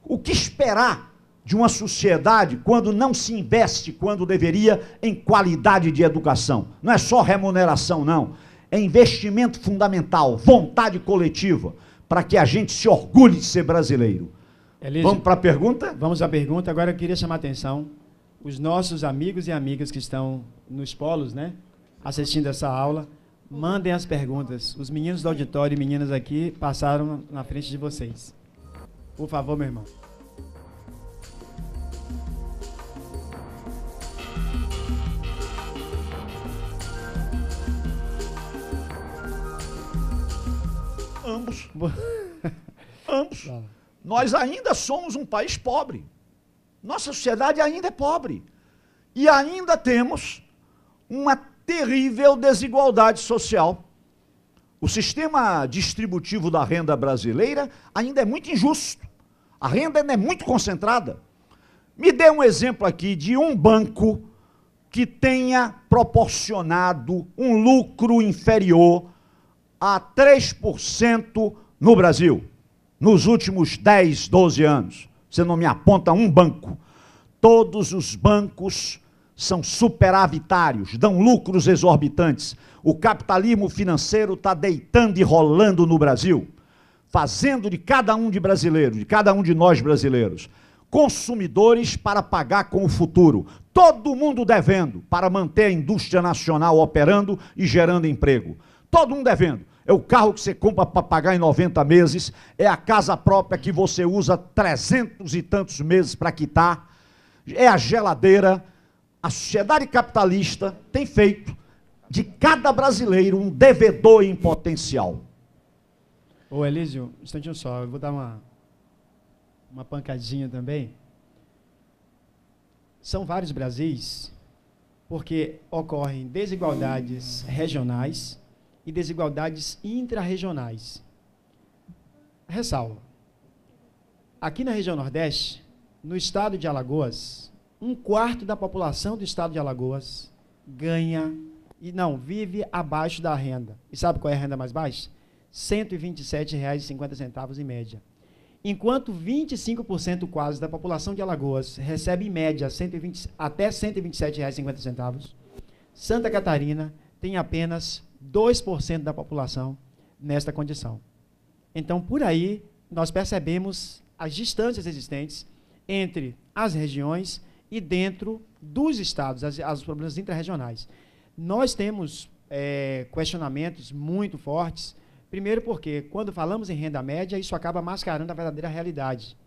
O que esperar de uma sociedade quando não se investe, quando deveria, em qualidade de educação? Não é só remuneração, não. É investimento fundamental, vontade coletiva, para que a gente se orgulhe de ser brasileiro. Elísio, vamos para a pergunta? Vamos à pergunta. Agora eu queria chamar a atenção, os nossos amigos e amigas que estão nos polos, né, assistindo essa aula, mandem as perguntas. Os meninos do auditório e meninas aqui passaram na frente de vocês. Por favor, meu irmão. Ambos. Ambos. Nós ainda somos um país pobre. Nossa sociedade ainda é pobre. E ainda temos uma terrível desigualdade social. O sistema distributivo da renda brasileira ainda é muito injusto. A renda ainda é muito concentrada. Me dê um exemplo aqui de um banco que tenha proporcionado um lucro inferior a 3% no Brasil, nos últimos 10, 12 anos. Você não me aponta um banco. Todos os bancos são superavitários, dão lucros exorbitantes. O capitalismo financeiro está deitando e rolando no Brasil, fazendo de cada um de brasileiro, de cada um de nós brasileiros, consumidores para pagar com o futuro. Todo mundo devendo para manter a indústria nacional operando e gerando emprego. Todo mundo devendo. É o carro que você compra para pagar em 90 meses, é a casa própria que você usa 300 e tantos meses para quitar, é a geladeira. A sociedade capitalista tem feito de cada brasileiro um devedor em potencial. Ô Elísio, um instantinho só, eu vou dar uma pancadinha também. São vários Brasis, porque ocorrem desigualdades regionais e desigualdades intrarregionais. Ressalva. Aqui na região Nordeste, no estado de Alagoas, 1/4 da população do estado de Alagoas vive abaixo da renda. E sabe qual é a renda mais baixa? R$ 127,50 em média. Enquanto 25% quase da população de Alagoas recebe em média até R$ 127,50, Santa Catarina tem apenas 2% da população nesta condição. Então, por aí, nós percebemos as distâncias existentes entre as regiões e dentro dos estados, os problemas intrarregionais. Nós temos questionamentos muito fortes, primeiro porque, quando falamos em renda média, isso acaba mascarando a verdadeira realidade.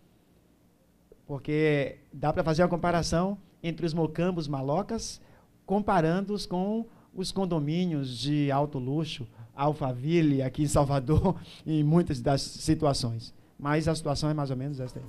Porque dá para fazer uma comparação entre os mocambos malocas, comparando-os com os condomínios de alto luxo, Alphaville, aqui em Salvador, em muitas das situações. Mas a situação é mais ou menos esta aí.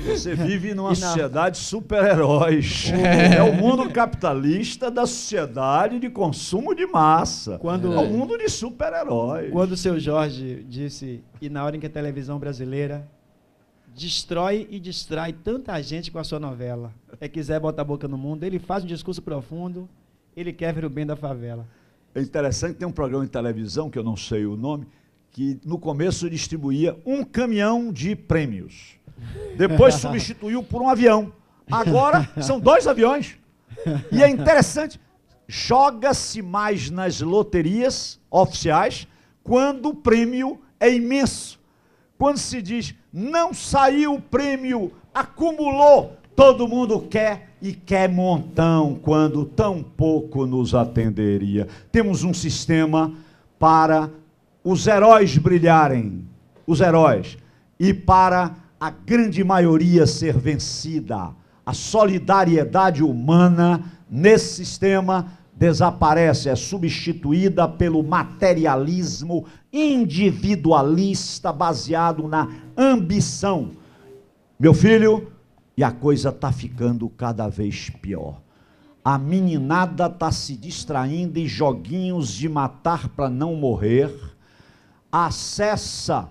Você vive numa sociedade de super-heróis. É o mundo capitalista da sociedade de consumo de massa. É o mundo de super-heróis. Quando o seu Jorge disse, e na hora em que a televisão brasileira destrói e distrai tanta gente com a sua novela, quiser botar a boca no mundo, ele faz um discurso profundo, ele quer ver o bem da favela. É interessante, tem um programa de televisão, que eu não sei o nome, que no começo distribuía um caminhão de prêmios. Depois substituiu por um avião. Agora são 2 aviões. E é interessante, joga-se mais nas loterias oficiais quando o prêmio é imenso. Quando se diz, não saiu o prêmio, acumulou, todo mundo quer e quer montão, quando tão pouco nos atenderia. Temos um sistema para os heróis brilharem, os heróis, e para a grande maioria ser vencida. A solidariedade humana nesse sistema desaparece, é substituída pelo materialismo individualista baseado na ambição. Meu filho, e a coisa está ficando cada vez pior. A meninada está se distraindo em joguinhos de matar para não morrer, acessa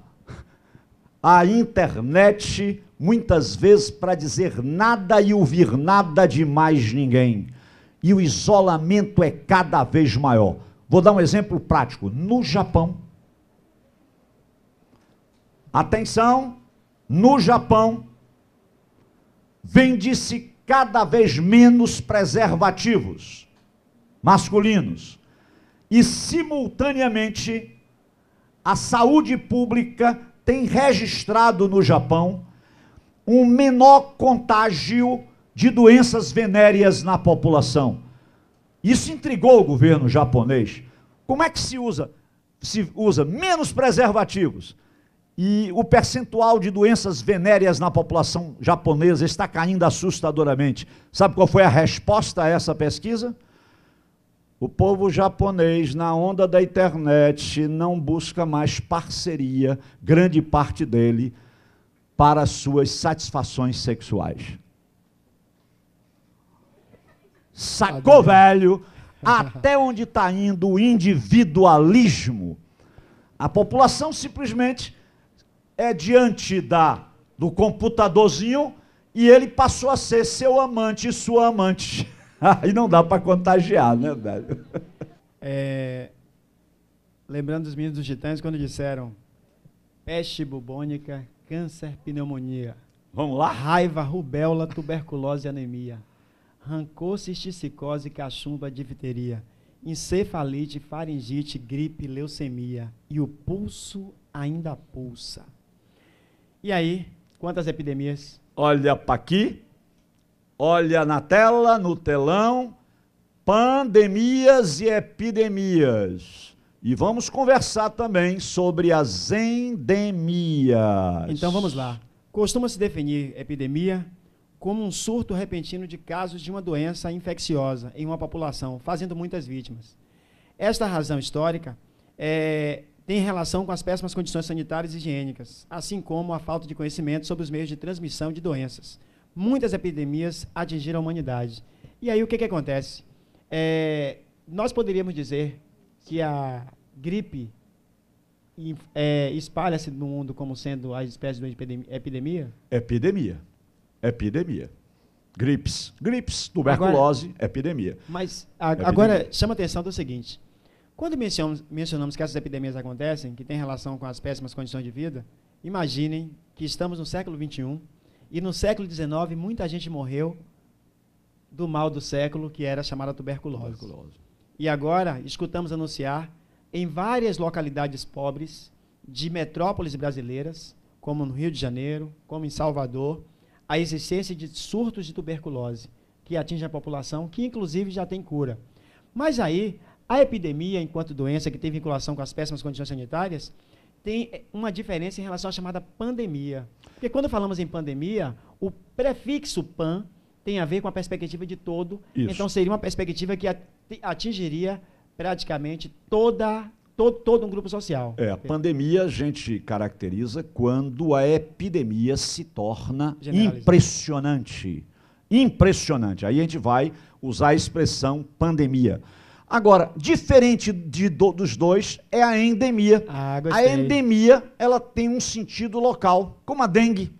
a internet, muitas vezes para dizer nada e ouvir nada de mais ninguém. E o isolamento é cada vez maior. Vou dar um exemplo prático. No Japão, atenção, no Japão, vende-se cada vez menos preservativos masculinos. E, simultaneamente, a saúde pública tem registrado no Japão um menor contágio de doenças venéreas na população. Isso intrigou o governo japonês. Como é que se usa? Se usa menos preservativos e o percentual de doenças venéreas na população japonesa está caindo assustadoramente. Sabe qual foi a resposta a essa pesquisa? O povo japonês, na onda da internet, não busca mais parceria, grande parte dele, para suas satisfações sexuais. Sacou, velho? Até onde está indo o individualismo? A população simplesmente é diante do computadorzinho e ele passou a ser seu amante e sua amante. Aí não dá para contagiar, né, velho? Lembrando dos meninos dos Titãs, quando disseram peste bubônica, câncer, pneumonia. Vamos lá? Raiva, rubéola, tuberculose e anemia. Rancor, cisticose, cachumba, difteria. Encefalite, faringite, gripe, leucemia. E o pulso ainda pulsa. E aí, quantas epidemias? Olha para aqui. Olha na tela, no telão, pandemias e epidemias. E vamos conversar também sobre as endemias. Então vamos lá. Costuma-se definir epidemia como um surto repentino de casos de uma doença infecciosa em uma população, fazendo muitas vítimas. Esta razão histórica tem relação com as péssimas condições sanitárias e higiênicas, assim como a falta de conhecimento sobre os meios de transmissão de doenças. Muitas epidemias atingiram a humanidade. E aí o que acontece? Nós poderíamos dizer que a gripe espalha-se no mundo como sendo a espécie de epidemia? Epidemia. Gripes, tuberculose, agora, epidemia. Mas agora chama a atenção do seguinte. Quando mencionamos que essas epidemias acontecem, que tem relação com as péssimas condições de vida, imaginem que estamos no século XXI, e no século XIX, muita gente morreu do mal do século, que era chamada tuberculose. E agora escutamos anunciar em várias localidades pobres de metrópoles brasileiras, como no Rio de Janeiro, como em Salvador, a existência de surtos de tuberculose que atingem a população, que inclusive já tem cura. Mas aí, a epidemia, enquanto doença que tem vinculação com as péssimas condições sanitárias, tem uma diferença em relação à chamada pandemia. Porque quando falamos em pandemia, o prefixo pan tem a ver com a perspectiva de todo. Isso. Então, seria uma perspectiva que atingiria praticamente todo um grupo social. A pandemia a gente caracteriza quando a epidemia se torna impressionante. Impressionante. Aí a gente vai usar a expressão pandemia. Agora, diferente dos dois é a endemia. A endemia, ela tem um sentido local, como a dengue.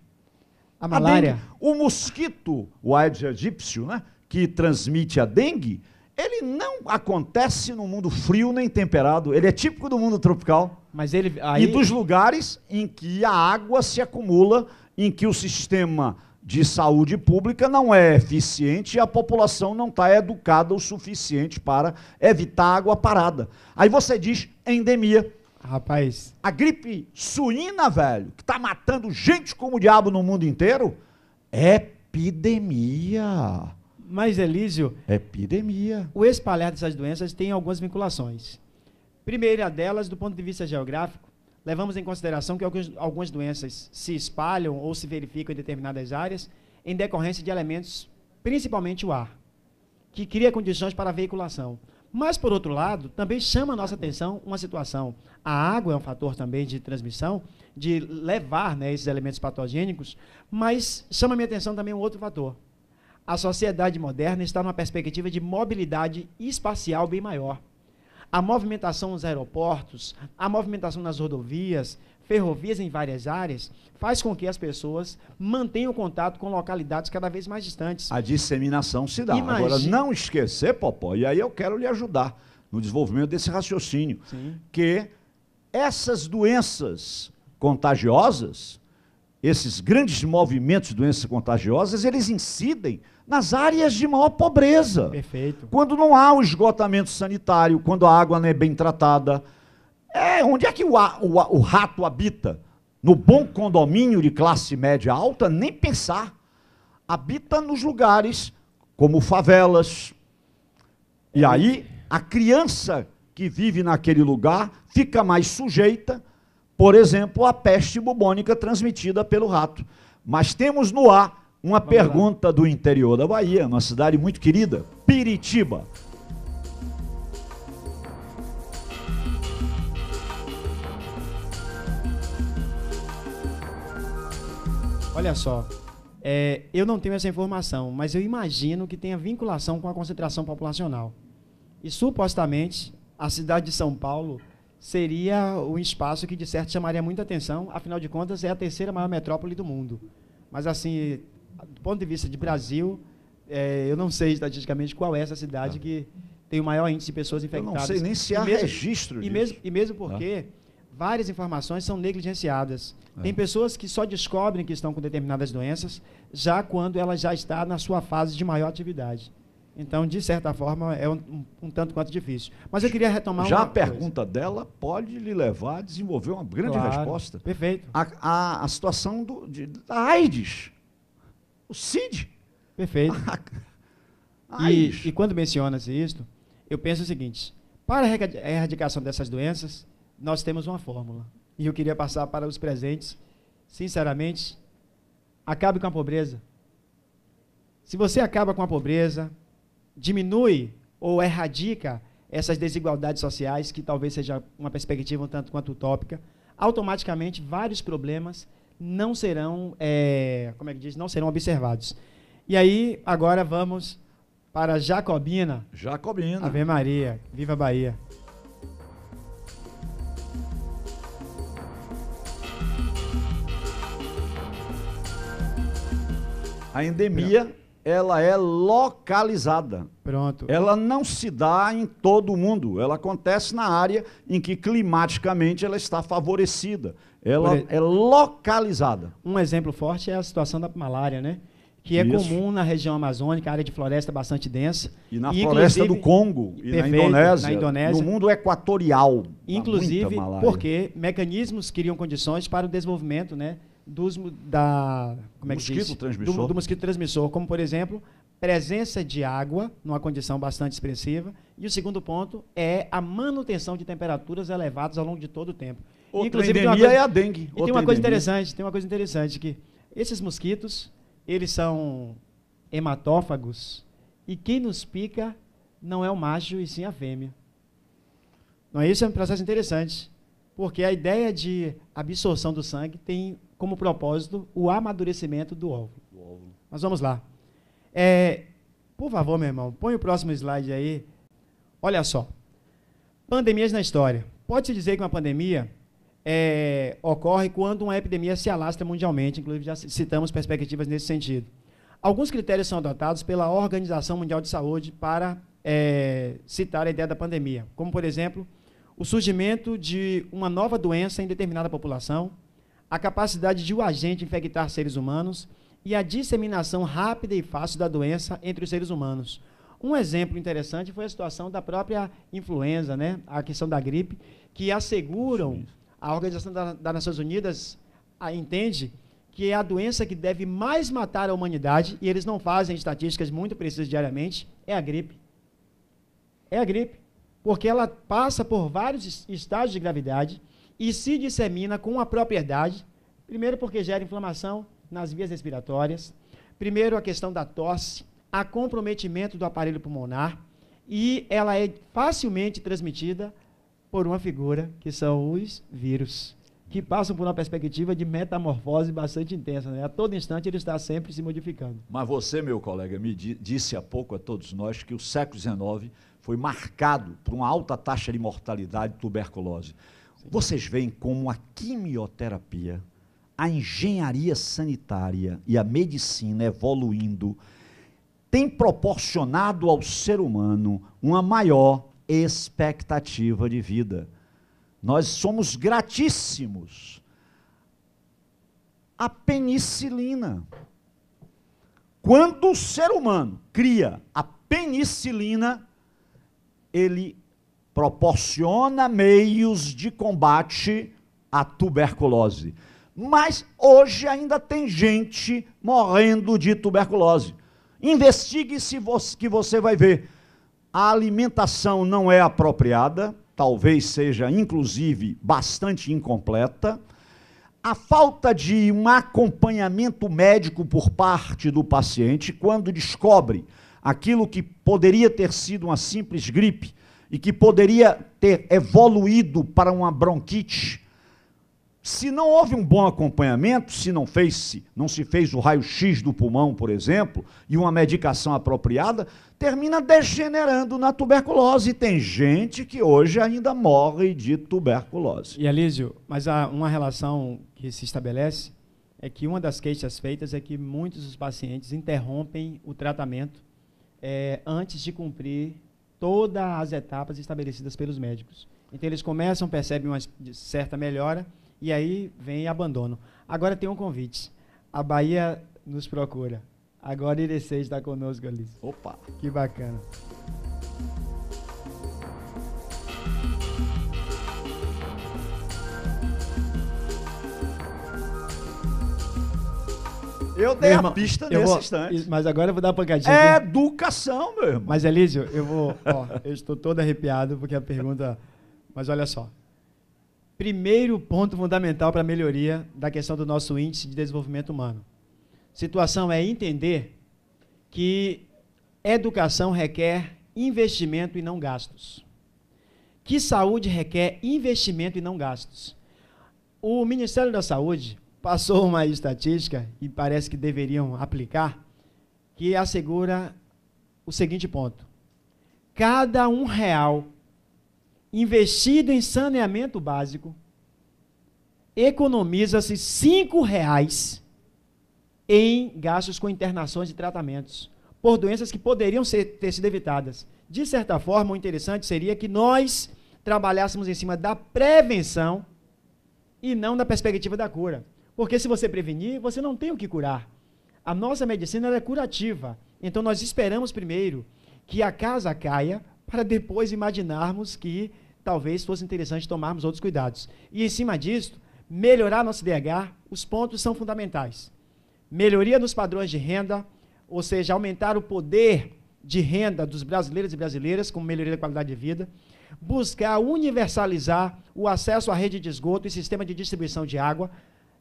A malária. Dengue, o mosquito, o Aedes aegypti, né, que transmite a dengue, ele não acontece no mundo frio nem temperado, ele é típico do mundo tropical. Mas ele, aí... E dos lugares em que a água se acumula, em que o sistema de saúde pública não é eficiente e a população não está educada o suficiente para evitar água parada. Aí você diz endemia. Rapaz... A gripe suína, velho, que está matando gente como o diabo no mundo inteiro, é epidemia. Mas, Elísio... Epidemia. O espalhar dessas doenças tem algumas vinculações. Primeira delas, do ponto de vista geográfico, levamos em consideração que algumas doenças se espalham ou se verificam em determinadas áreas em decorrência de elementos, principalmente o ar, que cria condições para a veiculação. Mas, por outro lado, também chama a nossa atenção uma situação. A água é um fator também de transmissão, de levar, né, esses elementos patogênicos, mas chama a minha atenção também um outro fator. A sociedade moderna está numa perspectiva de mobilidade espacial bem maior. A movimentação nos aeroportos, a movimentação nas rodovias, ferrovias em várias áreas, faz com que as pessoas mantenham contato com localidades cada vez mais distantes. A disseminação se dá. Agora, não esquecer, Popó, e aí eu quero lhe ajudar no desenvolvimento desse raciocínio, que essas doenças contagiosas, esses grandes movimentos de doenças contagiosas, eles incidem nas áreas de maior pobreza. Perfeito. Quando não há o esgotamento sanitário, quando a água não é bem tratada. Onde é que o rato habita? No bom condomínio de classe média alta? Nem pensar. Habita nos lugares como favelas. E aí, a criança que vive naquele lugar fica mais sujeita, por exemplo, à peste bubônica transmitida pelo rato. Mas temos no ar uma pergunta do interior da Bahia, uma cidade muito querida, Piritiba. Olha só, eu não tenho essa informação, mas eu imagino que tenha vinculação com a concentração populacional. E, supostamente, a cidade de São Paulo seria um espaço que, de certo, chamaria muita atenção, afinal de contas, é a terceira maior metrópole do mundo. Mas, assim, do ponto de vista de Brasil, eu não sei estatisticamente qual é essa cidade que tem o maior índice de pessoas infectadas. Eu não sei nem se há registro disso. E mesmo porque várias informações são negligenciadas. Tem pessoas que só descobrem que estão com determinadas doenças já quando ela já está na sua fase de maior atividade. Então, de certa forma, é um tanto quanto difícil. Mas eu queria retomar a pergunta dela pode lhe levar a desenvolver uma grande resposta. Perfeito. A situação da AIDS. O CID. Perfeito. E quando menciona-se isto, eu penso o seguinte: para a erradicação dessas doenças, nós temos uma fórmula. E eu queria passar para os presentes, sinceramente, acabe com a pobreza. Se você acaba com a pobreza, diminui ou erradica essas desigualdades sociais, que talvez seja uma perspectiva um tanto quanto utópica, automaticamente vários problemas não serão, não serão observados. E aí, agora vamos para Jacobina. Jacobina. Ave Maria, viva a Bahia. A endemia, ela é localizada. Pronto. Ela não se dá em todo o mundo. Ela acontece na área em que climaticamente ela está favorecida. Ela é localizada. Um exemplo forte é a situação da malária, né? que é Isso. comum na região amazônica, área de floresta bastante densa. E na E, floresta inclusive, do Congo e perfeito, na Indonésia, no mundo equatorial. há Inclusive, muita malária. porque mecanismos criam condições para o desenvolvimento, né, como é que Mosquito diz? transmissor. Do mosquito transmissor, como, por exemplo, presença de água, numa condição bastante expressiva. E o segundo ponto é a manutenção de temperaturas elevadas ao longo de todo o tempo. Outra Inclusive, endemia é a dengue. E tem uma coisa interessante, que esses mosquitos, eles são hematófagos, e quem nos pica não é o macho, e sim a fêmea. Não é isso? É um processo interessante, porque a ideia de absorção do sangue tem como propósito o amadurecimento do óvulo. Mas vamos lá. Por favor, meu irmão, põe o próximo slide aí. Olha só. Pandemias na história. Pode-se dizer que uma pandemia ocorre quando uma epidemia se alastra mundialmente, inclusive já citamos perspectivas nesse sentido. Alguns critérios são adotados pela Organização Mundial de Saúde para citar a ideia da pandemia, como, por exemplo, o surgimento de uma nova doença em determinada população, a capacidade de o agente infectar seres humanos e a disseminação rápida e fácil da doença entre os seres humanos. Um exemplo interessante foi a situação da própria influenza, né? A questão da gripe, que asseguram, a Organização das Nações Unidas entende que é a doença que deve mais matar a humanidade, e eles não fazem estatísticas muito precisas diariamente, é a gripe. É a gripe, porque ela passa por vários estágios de gravidade e se dissemina com uma propriedade, primeiro porque gera inflamação nas vias respiratórias, primeiro a questão da tosse, a comprometimento do aparelho pulmonar, e ela é facilmente transmitida por uma figura que são os vírus, que passam por uma perspectiva de metamorfose bastante intensa, né? A todo instante ele está sempre se modificando. Mas você, meu colega, me disse há pouco a todos nós que o século XIX foi marcado por uma alta taxa de mortalidade de tuberculose. Sim. Vocês veem como a quimioterapia, a engenharia sanitária e a medicina evoluindo tem proporcionado ao ser humano uma maior expectativa de vida. Nós somos gratíssimos à penicilina. Quando o ser humano cria a penicilina, ele proporciona meios de combate à tuberculose. Mas hoje ainda tem gente morrendo de tuberculose. Investigue-se que você vai ver. A alimentação não é apropriada, talvez seja, inclusive, bastante incompleta. A falta de um acompanhamento médico por parte do paciente, quando descobre aquilo que poderia ter sido uma simples gripe e que poderia ter evoluído para uma bronquite. Se não houve um bom acompanhamento, se não se fez o raio-x do pulmão, por exemplo, e uma medicação apropriada, termina degenerando na tuberculose. E tem gente que hoje ainda morre de tuberculose. E, Alísio, mas há uma relação que se estabelece, é que uma das queixas feitas é que muitos dos pacientes interrompem o tratamento antes de cumprir todas as etapas estabelecidas pelos médicos. Então, eles começam, percebem uma certa melhora, e aí vem abandono. Agora tem um convite. A Bahia nos procura. Agora IRC está conosco, Alísio. Opa! Que bacana. Eu dei a pista nesse instante. Mas agora eu vou dar uma pancadinha aqui. Educação, meu irmão. Mas, Alísio, eu estou todo arrepiado porque a pergunta... Mas olha só. Primeiro ponto fundamental para a melhoria da questão do nosso índice de desenvolvimento humano. Situação é entender que educação requer investimento e não gastos. Que saúde requer investimento e não gastos. O Ministério da Saúde passou uma estatística, e parece que deveriam aplicar, que assegura o seguinte ponto. Cada R$1 investido em saneamento básico, economiza-se R$5 em gastos com internações e tratamentos, por doenças que poderiam ter sido evitadas. De certa forma, o interessante seria que nós trabalhássemos em cima da prevenção e não da perspectiva da cura. Porque se você prevenir, você não tem o que curar. A nossa medicina ela é curativa. Então, nós esperamos primeiro que a casa caia para depois imaginarmos que talvez fosse interessante tomarmos outros cuidados. E, em cima disso, melhorar nosso IDH, os pontos são fundamentais. Melhoria nos padrões de renda, ou seja, aumentar o poder de renda dos brasileiros e brasileiras, com melhoria da qualidade de vida, buscar universalizar o acesso à rede de esgoto e sistema de distribuição de água.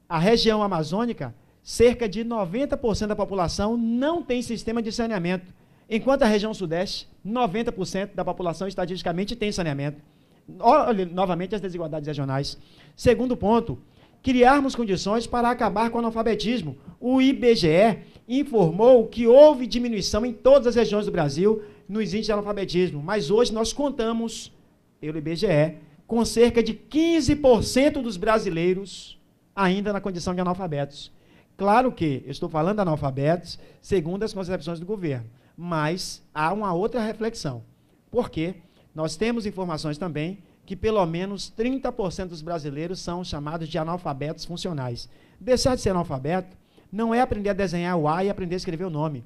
A região amazônica, cerca de 90% da população não tem sistema de saneamento, enquanto a região sudeste, 90% da população estatisticamente tem saneamento. Olha, novamente, as desigualdades regionais. Segundo ponto, criarmos condições para acabar com o analfabetismo. O IBGE informou que houve diminuição em todas as regiões do Brasil nos índices de analfabetismo, mas hoje nós contamos, pelo IBGE, com cerca de 15% dos brasileiros ainda na condição de analfabetos. Claro que eu estou falando de analfabetos segundo as concepções do governo, mas há uma outra reflexão. Por quê? Nós temos informações também que pelo menos 30% dos brasileiros são chamados de analfabetos funcionais. Deixar de ser analfabeto não é aprender a desenhar o A e aprender a escrever o nome.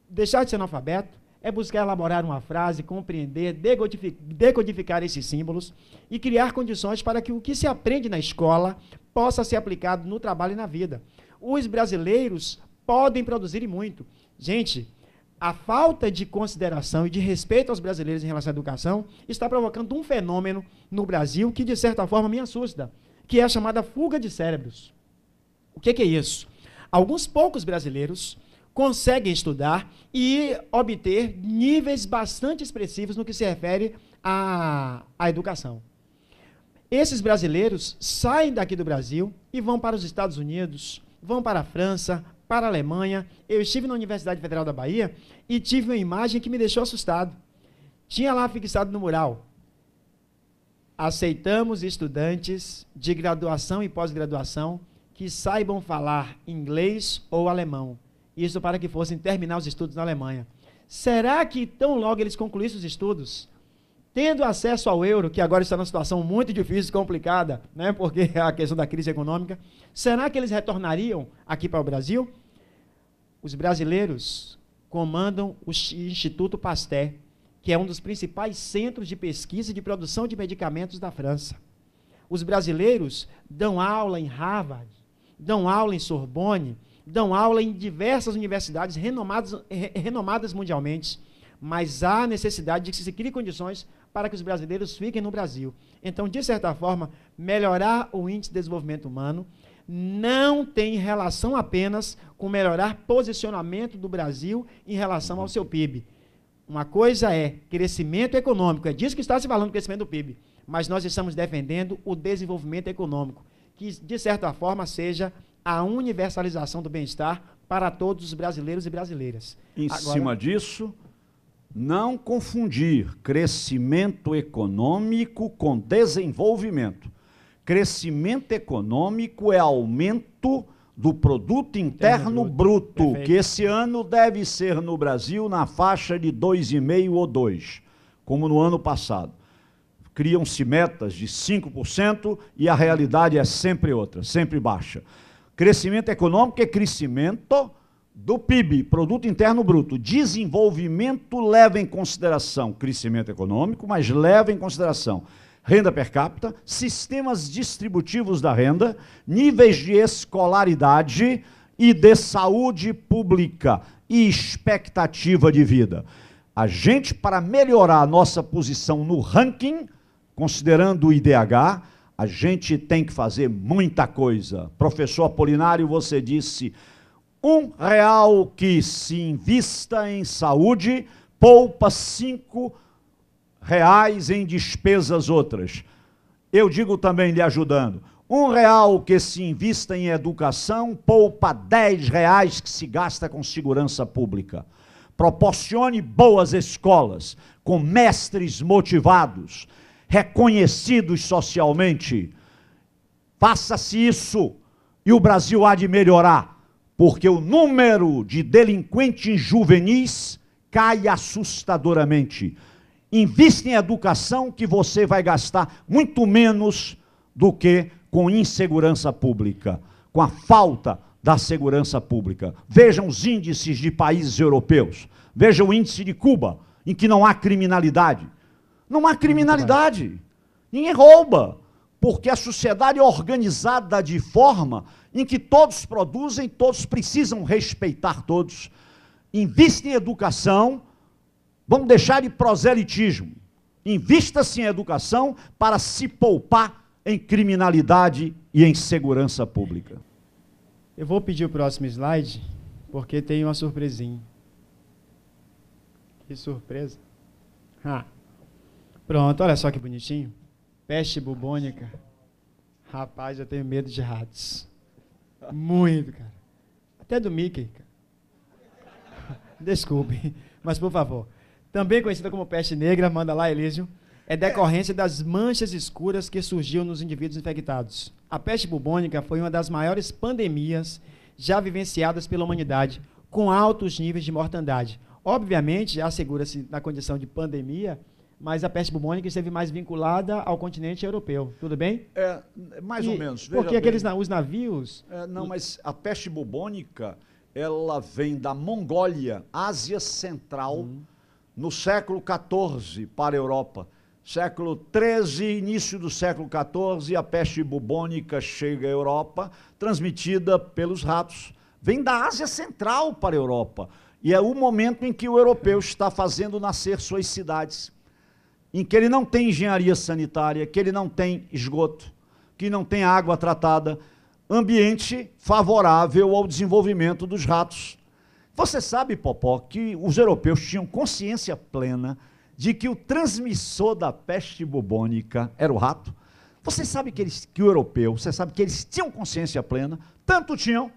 Deixar de ser analfabeto é buscar elaborar uma frase, compreender, decodificar esses símbolos e criar condições para que o que se aprende na escola possa ser aplicado no trabalho e na vida. Os brasileiros podem produzir e muito. Gente, a falta de consideração e de respeito aos brasileiros em relação à educação está provocando um fenômeno no Brasil que, de certa forma, me assusta, que é a chamada fuga de cérebros. O que é isso? Alguns poucos brasileiros conseguem estudar e obter níveis bastante expressivos no que se refere à educação. Esses brasileiros saem daqui do Brasil e vão para os Estados Unidos, vão para a França, para a Alemanha. Eu estive na Universidade Federal da Bahia e tive uma imagem que me deixou assustado. Tinha lá fixado no mural: aceitamos estudantes de graduação e pós-graduação que saibam falar inglês ou alemão. Isso para que fossem terminar os estudos na Alemanha. Será que tão logo eles concluíssem os estudos, tendo acesso ao euro, que agora está numa situação muito difícil e complicada, né, porque é a questão da crise econômica, será que eles retornariam aqui para o Brasil? Os brasileiros comandam o Instituto Pasteur, que é um dos principais centros de pesquisa e de produção de medicamentos da França. Os brasileiros dão aula em Harvard, dão aula em Sorbonne, dão aula em diversas universidades renomadas mundialmente, mas há necessidade de que se crie condições para que os brasileiros fiquem no Brasil. Então, de certa forma, melhorar o índice de desenvolvimento humano não tem relação apenas com melhorar posicionamento do Brasil em relação ao seu PIB. Uma coisa é crescimento econômico, é disso que está se falando, crescimento do PIB, mas nós estamos defendendo o desenvolvimento econômico, que, de certa forma, seja a universalização do bem-estar para todos os brasileiros e brasileiras. Em cima disso, não confundir crescimento econômico com desenvolvimento. Crescimento econômico é aumento do produto interno bruto, Perfeito. que esse ano deve ser no Brasil na faixa de 2,5% ou 2%, como no ano passado. Criam-se metas de 5% e a realidade é sempre outra, sempre baixa. Crescimento econômico é crescimento do PIB, Produto Interno Bruto. Desenvolvimento leva em consideração crescimento econômico, mas leva em consideração renda per capita, sistemas distributivos da renda, níveis de escolaridade e de saúde pública e expectativa de vida. A gente, para melhorar a nossa posição no ranking, considerando o IDH, a gente tem que fazer muita coisa. Professor Apolinário, você disse, R$1 que se invista em saúde poupa R$5 em despesas outras. Eu digo também, lhe ajudando, R$1 que se invista em educação poupa R$10 que se gasta com segurança pública. Proporcione boas escolas, com mestres motivados, reconhecidos socialmente. Faça-se isso e o Brasil há de melhorar, porque o número de delinquentes juvenis cai assustadoramente. Invista em educação que você vai gastar muito menos do que com insegurança pública, com a falta da segurança pública. Vejam os índices de países europeus. Vejam o índice de Cuba, em que não há criminalidade. Não há criminalidade. Ninguém rouba, porque a sociedade é organizada de forma em que todos produzem, todos precisam respeitar todos. Invista em educação, vamos deixar de proselitismo. Invista-se em educação para se poupar em criminalidade e em segurança pública. Eu vou pedir o próximo slide, porque tem uma surpresinha. Que surpresa. Pronto, olha só que bonitinho. Peste bubônica. Rapaz, eu tenho medo de ratos. Muito, cara. Até do Mickey, cara. Desculpe, mas por favor. Também conhecida como peste negra, manda lá, Elísio, é decorrência das manchas escuras que surgiam nos indivíduos infectados. A peste bubônica foi uma das maiores pandemias já vivenciadas pela humanidade, com altos níveis de mortandade. Obviamente, assegura-se na condição de pandemia, mas a peste bubônica esteve mais vinculada ao continente europeu. Tudo bem? Mais ou menos. Porque os navios... não, mas a peste bubônica, ela vem da Mongólia, Ásia Central, no século XIV para a Europa. Século XIII, início do século XIV, a peste bubônica chega à Europa, transmitida pelos ratos. Vem da Ásia Central para a Europa. E é o momento em que o europeu está fazendo nascer suas cidades, em que ele não tem engenharia sanitária, que ele não tem esgoto, que não tem água tratada, ambiente favorável ao desenvolvimento dos ratos. Você sabe, Popó, que os europeus tinham consciência plena de que o transmissor da peste bubônica era o rato? Você sabe que eles tinham consciência plena, tanto tinham,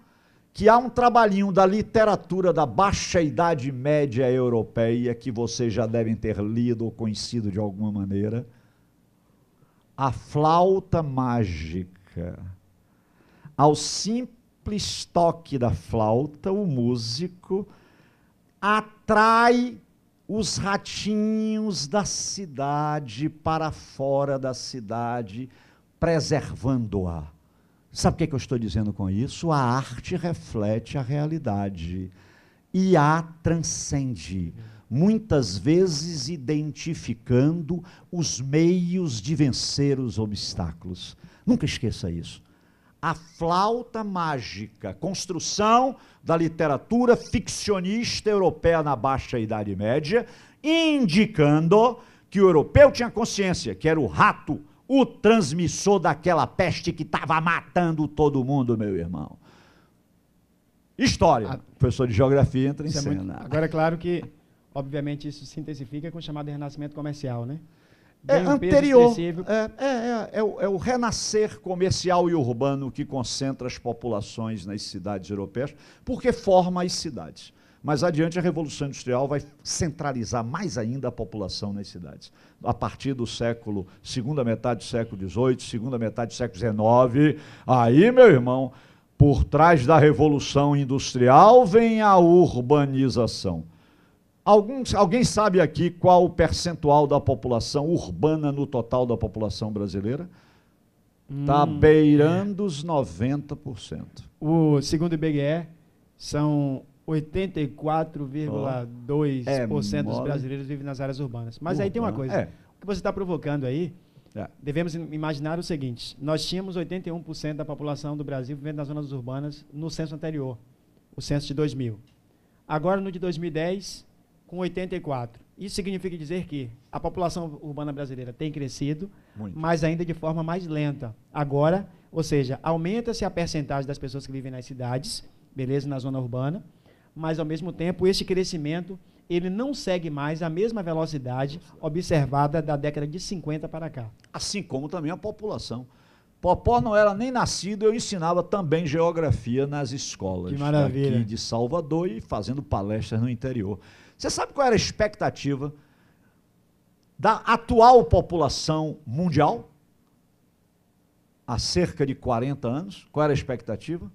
que há um trabalhinho da literatura da Baixa Idade Média Europeia, que vocês já devem ter lido ou conhecido de alguma maneira, A Flauta Mágica. Ao simples toque da flauta, o músico atrai os ratinhos da cidade para fora da cidade, preservando-a. Sabe o que eu estou dizendo com isso? A arte reflete a realidade e a transcende, muitas vezes identificando os meios de vencer os obstáculos. Nunca esqueça isso. A Flauta Mágica, construção da literatura ficcionista europeia na Baixa Idade Média, indicando que o europeu tinha consciência que era o rato o transmissor daquela peste que estava matando todo mundo, meu irmão. História. O professor de geografia entra em cena. Agora, é claro que, obviamente, isso se intensifica com o chamado renascimento comercial, né? Anterior. É o renascer comercial e urbano que concentra as populações nas cidades europeias, porque forma as cidades. Mais adiante, a Revolução Industrial vai centralizar mais ainda a população nas cidades. A partir do segunda metade do século XVIII, segunda metade do século XIX, aí, meu irmão, por trás da Revolução Industrial vem a urbanização. Alguém sabe aqui qual o percentual da população urbana no total da população brasileira? Está beirando os 90%. Segundo o IBGE, são 84,2% dos brasileiros vivem nas áreas urbanas. Mas aí tem uma coisa. O que você está provocando aí, devemos imaginar o seguinte: nós tínhamos 81% da população do Brasil vivendo nas zonas urbanas no censo anterior, o censo de 2000. Agora, no de 2010, com 84%. Isso significa dizer que a população urbana brasileira tem crescido, mas ainda de forma mais lenta. Agora, ou seja, aumenta-se a percentagem das pessoas que vivem nas cidades, beleza, na zona urbana, mas, ao mesmo tempo, este crescimento ele não segue mais a mesma velocidade observada da década de 50 para cá. Assim como também a população. Popó não era nem nascido, eu ensinava também geografia nas escolas aqui de Salvador e fazendo palestras no interior. Você sabe qual era a expectativa da atual população mundial? Há cerca de 40 anos, qual era a expectativa?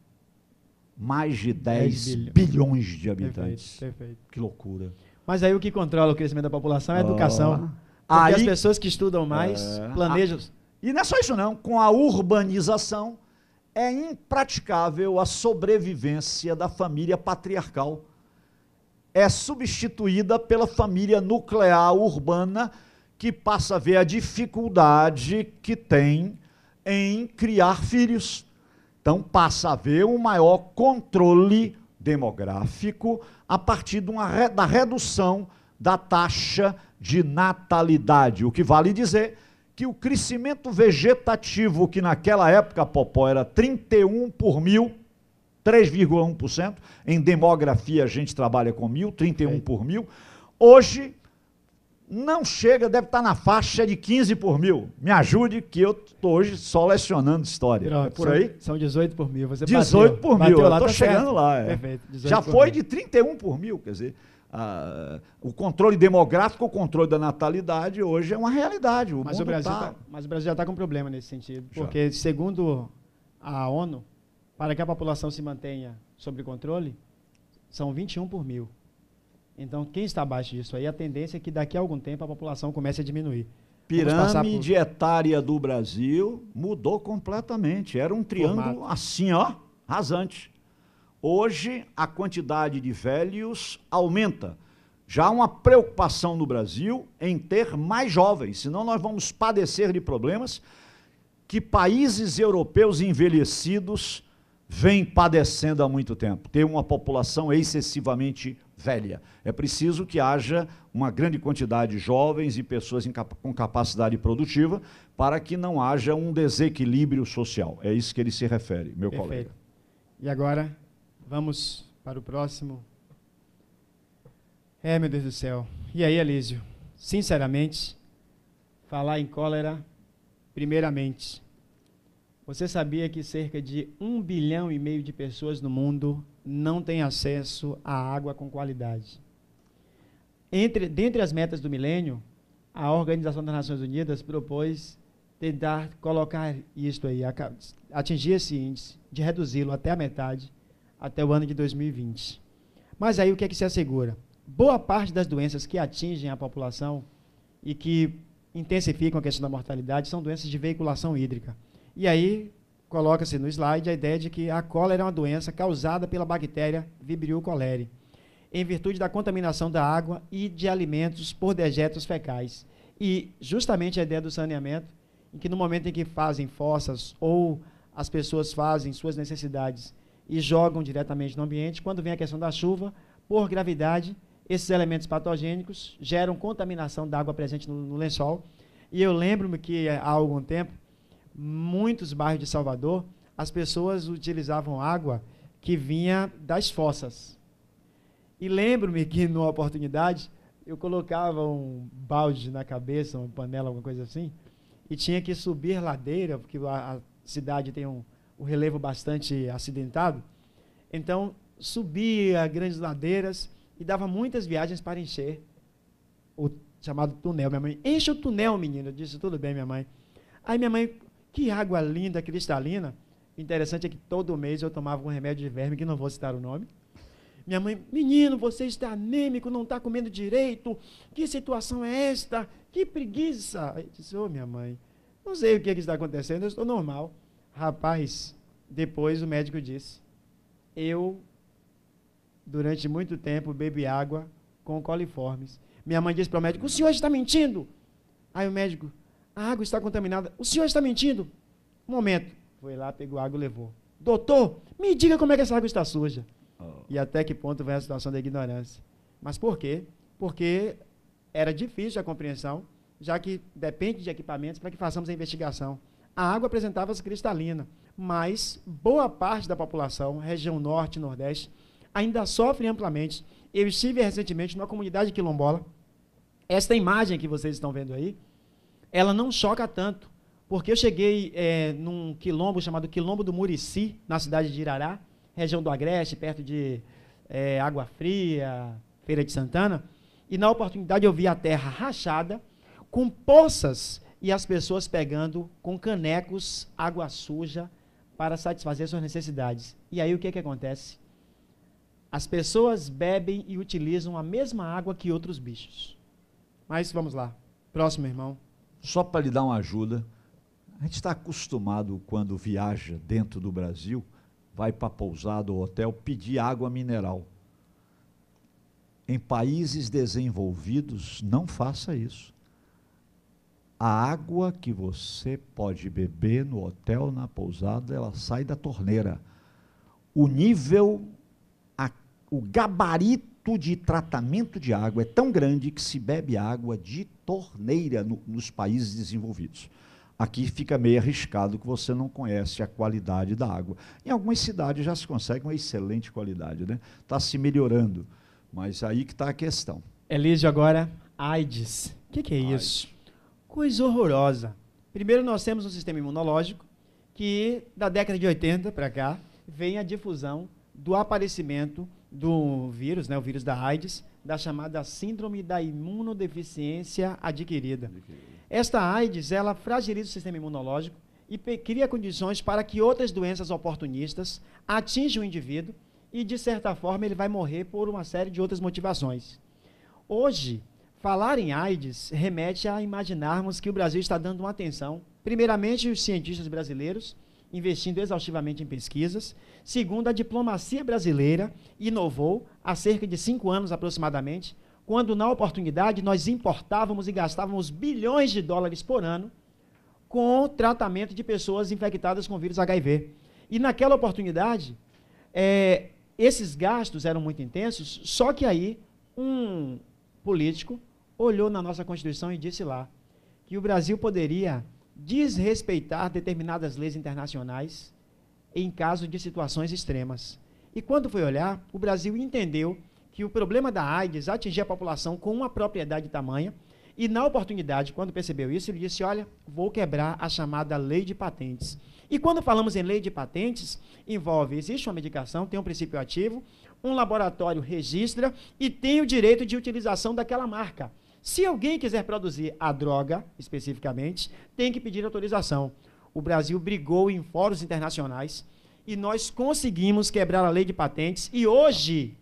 Mais de 10 bilhões de habitantes. Perfeito. Que loucura. Mas aí o que controla o crescimento da população é a educação. Porque as pessoas que estudam mais planejam... E não é só isso não, com a urbanização, é impraticável a sobrevivência da família patriarcal. É substituída pela família nuclear urbana, que passa a ver a dificuldade que tem em criar filhos. Então, passa a haver um maior controle demográfico a partir da redução da taxa de natalidade. O que vale dizer que o crescimento vegetativo, que naquela época, Popó, era 31 por mil, 3,1%, em demografia a gente trabalha com 1.000, 31 por mil, hoje não chega, deve estar na faixa de 15 por mil. Me ajude, que eu estou hoje só lecionando história. Pronto, é por aí? São 18 por mil. Você 18 por mil, eu estou chegando certo. lá. Perfeito. Já foi de 31 por mil, quer dizer, o controle demográfico, o controle da natalidade hoje é uma realidade. Mas o Brasil já está com um problema nesse sentido, porque segundo a ONU, para que a população se mantenha sob controle, são 21 por mil. Então, quem está abaixo disso aí, a tendência é que daqui a algum tempo a população comece a diminuir. Pirâmide etária do Brasil mudou completamente. Era um triângulo assim, ó, rasante. Hoje, a quantidade de velhos aumenta. Já há uma preocupação no Brasil em ter mais jovens, senão nós vamos padecer de problemas que países europeus envelhecidos vêm padecendo há muito tempo. Ter uma população excessivamente velha. É preciso que haja uma grande quantidade de jovens e pessoas com capacidade produtiva para que não haja um desequilíbrio social. É isso que ele se refere, meu colega. E agora, vamos para o próximo. Meu Deus do céu. E aí, Elísio? Sinceramente, falar em cólera, primeiramente, você sabia que cerca de 1,5 bilhão de pessoas no mundo não têm acesso à água com qualidade? Dentre as metas do milênio, a Organização das Nações Unidas propôs tentar colocar isto aí, atingir esse índice, de reduzi-lo até a metade, até o ano de 2020. Mas aí o que é que se assegura? Boa parte das doenças que atingem a população e que intensificam a questão da mortalidade são doenças de veiculação hídrica. E aí, coloca-se no slide a ideia de que a cólera é uma doença causada pela bactéria Vibrio cholerae, em virtude da contaminação da água e de alimentos por dejetos fecais. E justamente a ideia do saneamento, em que no momento em que fazem fossas ou as pessoas fazem suas necessidades e jogam diretamente no ambiente, quando vem a questão da chuva, por gravidade, esses elementos patogênicos geram contaminação da água presente no lençol. E eu lembro-me que há algum tempo, muitos bairros de Salvador, as pessoas utilizavam água que vinha das fossas. E lembro-me que, numa oportunidade, eu colocava um balde na cabeça, uma panela, alguma coisa assim, e tinha que subir ladeira, porque a cidade tem um relevo bastante acidentado. Então, subia grandes ladeiras e dava muitas viagens para encher o chamado túnel. Minha mãe, enche o túnel, menino. Eu disse, tudo bem, minha mãe. Aí minha mãe, que água linda, cristalina. Interessante é que todo mês eu tomava um remédio de verme, que não vou citar o nome. Minha mãe, menino, você está anêmico, não está comendo direito. Que situação é esta? Que preguiça. Eu disse, minha mãe, não sei o que está acontecendo, eu estou normal. Rapaz, depois o médico disse, eu, durante muito tempo, bebi água com coliformes. Minha mãe disse para o médico, o senhor está mentindo? Aí o médico, a água está contaminada. O senhor está mentindo? Um momento. Foi lá, pegou água e levou. Doutor, me diga como é que essa água está suja. E até que ponto vem a situação da ignorância. Mas por quê? Porque era difícil a compreensão, já que depende de equipamentos para que façamos a investigação. A água apresentava-se cristalina, mas boa parte da população, região norte e nordeste, ainda sofre amplamente. Eu estive recentemente numa comunidade quilombola. Esta imagem que vocês estão vendo aí, ela não choca tanto, porque eu cheguei num quilombo chamado Quilombo do Murici, na cidade de Irará, região do Agreste, perto de Água Fria, Feira de Santana, e na oportunidade eu vi a terra rachada, com poças, e as pessoas pegando com canecos água suja para satisfazer suas necessidades. E aí o que acontece? As pessoas bebem e utilizam a mesma água que outros bichos. Mas vamos lá. Próximo, irmão. Só para lhe dar uma ajuda, A gente está acostumado, quando viaja dentro do Brasil, vai para a pousada ou hotel, pedir água mineral. Em países desenvolvidos, não faça isso. A água que você pode beber no hotel, na pousada, ela sai da torneira. O nível, o gabarito de tratamento de água é tão grande que se bebe água de torneira nos países desenvolvidos. Aqui fica meio arriscado que você não conhece a qualidade da água. Em algumas cidades já se consegue uma excelente qualidade, né? Está se melhorando, mas aí que está a questão. Elísio, agora, AIDS. O que é isso? Coisa horrorosa. Primeiro, nós temos um sistema imunológico que, da década de 80 para cá, vem a difusão do aparecimento do vírus, né, o vírus da AIDS, da chamada síndrome da imunodeficiência adquirida. Esta AIDS, ela fragiliza o sistema imunológico e cria condições para que outras doenças oportunistas atinjam o indivíduo e, de certa forma, ele vai morrer por uma série de outras motivações. Hoje, falar em AIDS remete a imaginarmos que o Brasil está dando uma atenção, primeiramente os cientistas brasileiros, investindo exaustivamente em pesquisas. Segundo, a diplomacia brasileira inovou há cerca de 5 anos aproximadamente, quando na oportunidade nós importávamos e gastávamos bilhões de dólares por ano com o tratamento de pessoas infectadas com vírus HIV. E naquela oportunidade, esses gastos eram muito intensos, só que aí um político olhou na nossa Constituição e disse lá que o Brasil poderia desrespeitar determinadas leis internacionais em caso de situações extremas. E quando foi olhar, o Brasil entendeu que o problema da AIDS atingia a população com uma propriedade tamanha, e na oportunidade, quando percebeu isso, ele disse, olha, vou quebrar a chamada lei de patentes. E quando falamos em lei de patentes, existe uma medicação, tem um princípio ativo, um laboratório registra e tem o direito de utilização daquela marca. Se alguém quiser produzir a droga, especificamente, tem que pedir autorização. O Brasil brigou em fóruns internacionais e nós conseguimos quebrar a lei de patentes e hoje,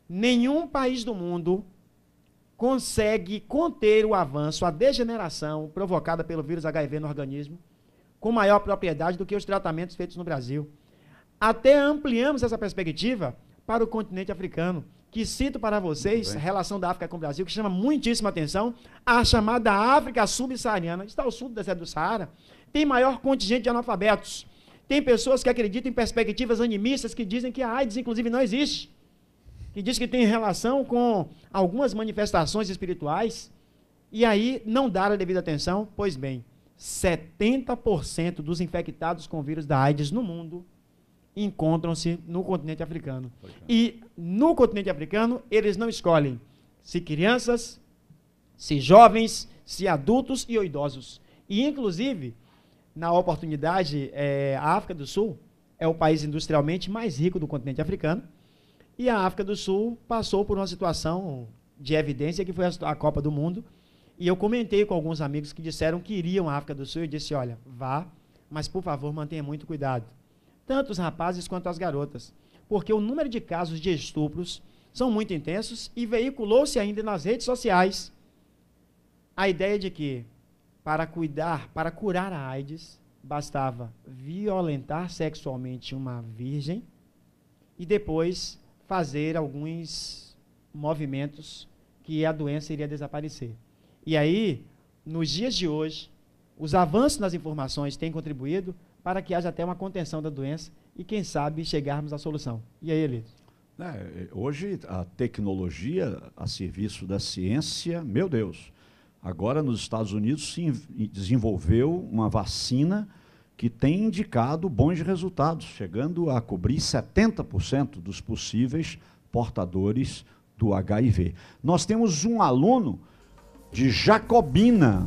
nenhum país do mundo consegue conter o avanço, a degeneração provocada pelo vírus HIV no organismo com maior propriedade do que os tratamentos feitos no Brasil. Até ampliamos essa perspectiva para o continente africano, que cito para vocês, a relação da África com o Brasil, que chama muitíssima atenção, a chamada África subsaariana, está ao sul do deserto do Saara, tem maior contingente de analfabetos, tem pessoas que acreditam em perspectivas animistas, que dizem que a AIDS, inclusive, não existe, que diz que tem relação com algumas manifestações espirituais, e aí não dar a devida atenção. Pois bem, 70% dos infectados com o vírus da AIDS no mundo encontram-se no continente africano. E no continente africano, eles não escolhem se crianças, se jovens, se adultos e ou idosos. E, inclusive, na oportunidade, a África do Sul é o país industrialmente mais rico do continente africano, e a África do Sul passou por uma situação de evidência que foi a Copa do Mundo, e eu comentei com alguns amigos que disseram que iriam à África do Sul, e disse, olha, vá, mas por favor mantenha muito cuidado, tanto os rapazes quanto as garotas, porque o número de casos de estupros são muito intensos e veiculou-se ainda nas redes sociais a ideia de que para curar a AIDS, bastava violentar sexualmente uma virgem e depois fazer alguns movimentos que a doença iria desaparecer. E aí, nos dias de hoje, os avanços nas informações têm contribuído para que haja até uma contenção da doença e, quem sabe, chegarmos à solução. E aí, Elito? Hoje, a tecnologia a serviço da ciência, meu Deus, agora nos Estados Unidos se desenvolveu uma vacina que tem indicado bons resultados, chegando a cobrir 70% dos possíveis portadores do HIV. Nós temos um aluno de Jacobina.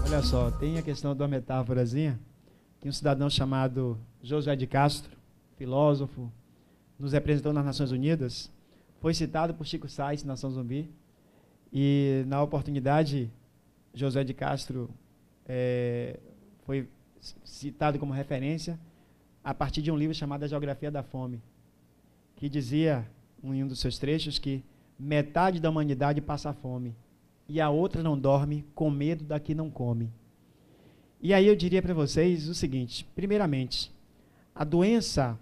Olha só, tem a questão de uma metáforazinha, que um cidadão chamado José de Castro, filósofo, nos representou nas Nações Unidas, foi citado por Chico Sainz, Nação Zumbi, e na oportunidade, José de Castro foi citado como referência a partir de um livro chamado A Geografia da Fome, que dizia em um dos seus trechos, que metade da humanidade passa fome e a outra não dorme com medo da que não come. E aí eu diria para vocês o seguinte: primeiramente, a doença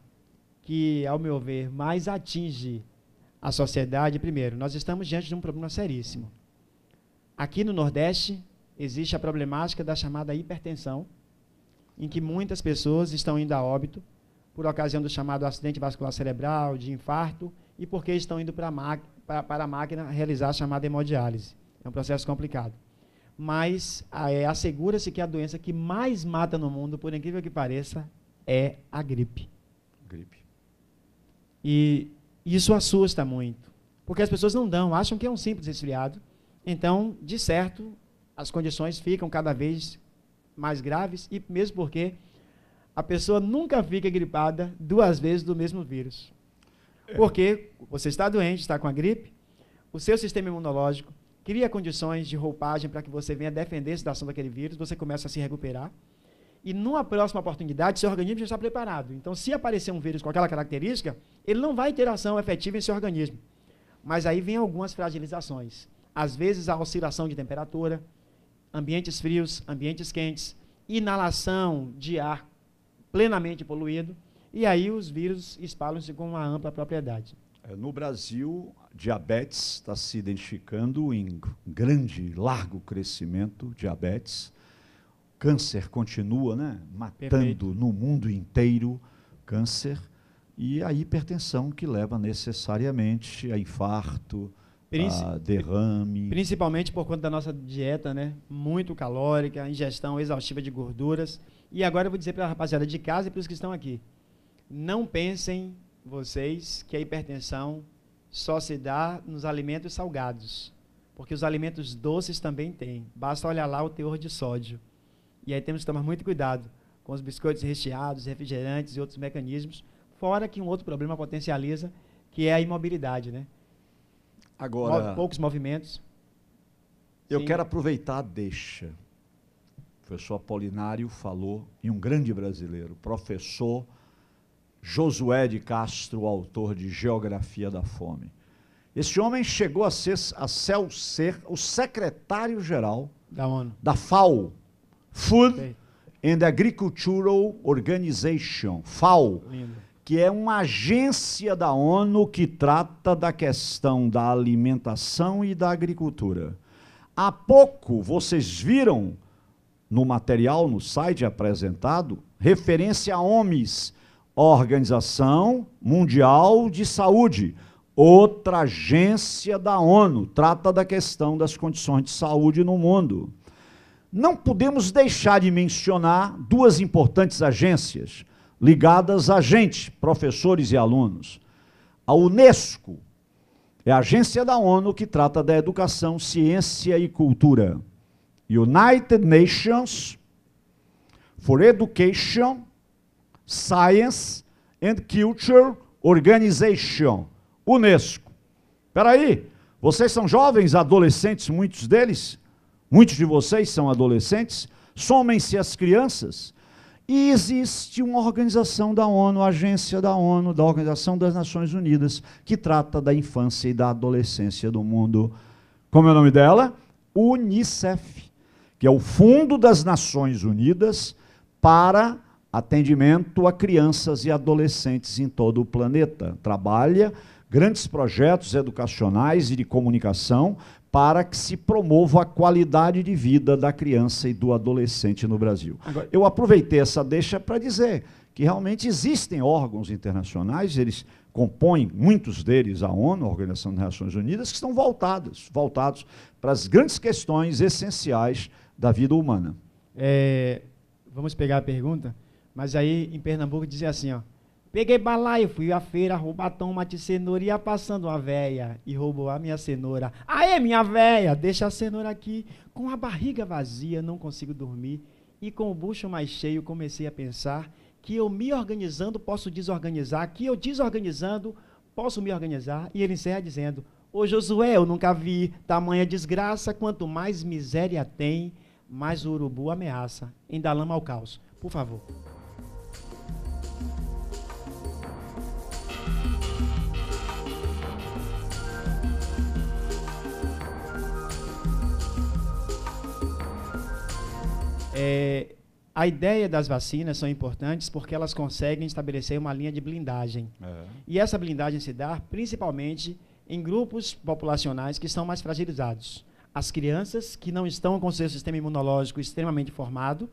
que, ao meu ver, mais atinge a sociedade, primeiro, nós estamos diante de um problema seríssimo. Aqui no Nordeste existe a problemática da chamada hipertensão, em que muitas pessoas estão indo a óbito por ocasião do chamado acidente vascular cerebral, de infarto, e porque estão indo para a máquina realizar a chamada hemodiálise. É um processo complicado. Mas assegura-se que a doença que mais mata no mundo, por incrível que pareça, é a gripe. E isso assusta muito, porque as pessoas não dão, acham que é um simples resfriado. Então, de certo, as condições ficam cada vez mais graves, e mesmo porque a pessoa nunca fica gripada 2 vezes do mesmo vírus. Porque você está doente, está com a gripe, o seu sistema imunológico cria condições de roupagem para que você venha defender-se da ação daquele vírus, você começa a se recuperar, e numa próxima oportunidade, seu organismo já está preparado. Então, se aparecer um vírus com aquela característica, ele não vai ter ação efetiva em seu organismo. Mas aí vem algumas fragilizações. Às vezes, a oscilação de temperatura, ambientes frios, ambientes quentes, inalação de ar plenamente poluído, e aí os vírus espalham-se com uma ampla propriedade. No Brasil, diabetes está se identificando em grande, largo crescimento, diabetes. Câncer continua, né, matando Perfeito. No mundo inteiro câncer, e a hipertensão que leva necessariamente a infarto, a derrame. Principalmente por conta da nossa dieta, né, muito calórica, ingestão exaustiva de gorduras. E agora eu vou dizer para a rapaziada de casa e para os que estão aqui: não pensem vocês que a hipertensão só se dá nos alimentos salgados, porque os alimentos doces também têm. Basta olhar lá o teor de sódio. E aí temos que tomar muito cuidado com os biscoitos recheados, refrigerantes e outros mecanismos, fora que um outro problema potencializa, que é a imobilidade, né? Agora, poucos movimentos. eu Sim. quero aproveitar a deixa. O professor Apolinário falou em um grande brasileiro, professor Josué de Castro, autor de Geografia da Fome. Esse homem chegou a ser o secretário-geral Da ONU. da FAO, Food and Agricultural Organization, FAO, Lindo. que é uma agência da ONU que trata da questão da alimentação e da agricultura. Há pouco, vocês viram no material, no site apresentado, referência à OMS, Organização Mundial de Saúde, outra agência da ONU, trata da questão das condições de saúde no mundo. Não podemos deixar de mencionar 2 importantes agências ligadas a gente, professores e alunos. A Unesco é a agência da ONU que trata da educação, ciência e cultura. United Nations for Education, Science and Culture Organization, Unesco. Espera aí, vocês são jovens, adolescentes, muitos deles, muitos de vocês são adolescentes, somem-se as crianças, e existe uma organização da ONU, a agência da ONU, da Organização das Nações Unidas, que trata da infância e da adolescência do mundo. Como é o nome dela? UNICEF, que é o Fundo das Nações Unidas para atendimento a crianças e adolescentes em todo o planeta. Trabalha grandes projetos educacionais e de comunicação para que se promova a qualidade de vida da criança e do adolescente no Brasil. Agora, eu aproveitei essa deixa para dizer que realmente existem órgãos internacionais, eles compõem, muitos deles, a ONU, a Organização das Nações Unidas, que estão voltados para as grandes questões essenciais da vida humana. Vamos pegar a pergunta, mas aí em Pernambuco dizia assim, ó: peguei balaio, fui à feira, roubar tomate e cenoura, ia passando uma véia e roubou a minha cenoura. Aê, minha véia, deixa a cenoura aqui. Com a barriga vazia, não consigo dormir. E com o bucho mais cheio, comecei a pensar que eu me organizando posso desorganizar, que eu desorganizando posso me organizar. E ele encerra dizendo: ô Josué, eu nunca vi tamanha desgraça, quanto mais miséria tem, mais o urubu ameaça. Em da lama ao caos. Por favor. A ideia das vacinas são importantes porque elas conseguem estabelecer uma linha de blindagem. E essa blindagem se dá principalmente em grupos populacionais que são mais fragilizados. As crianças que não estão com seu sistema imunológico extremamente formado,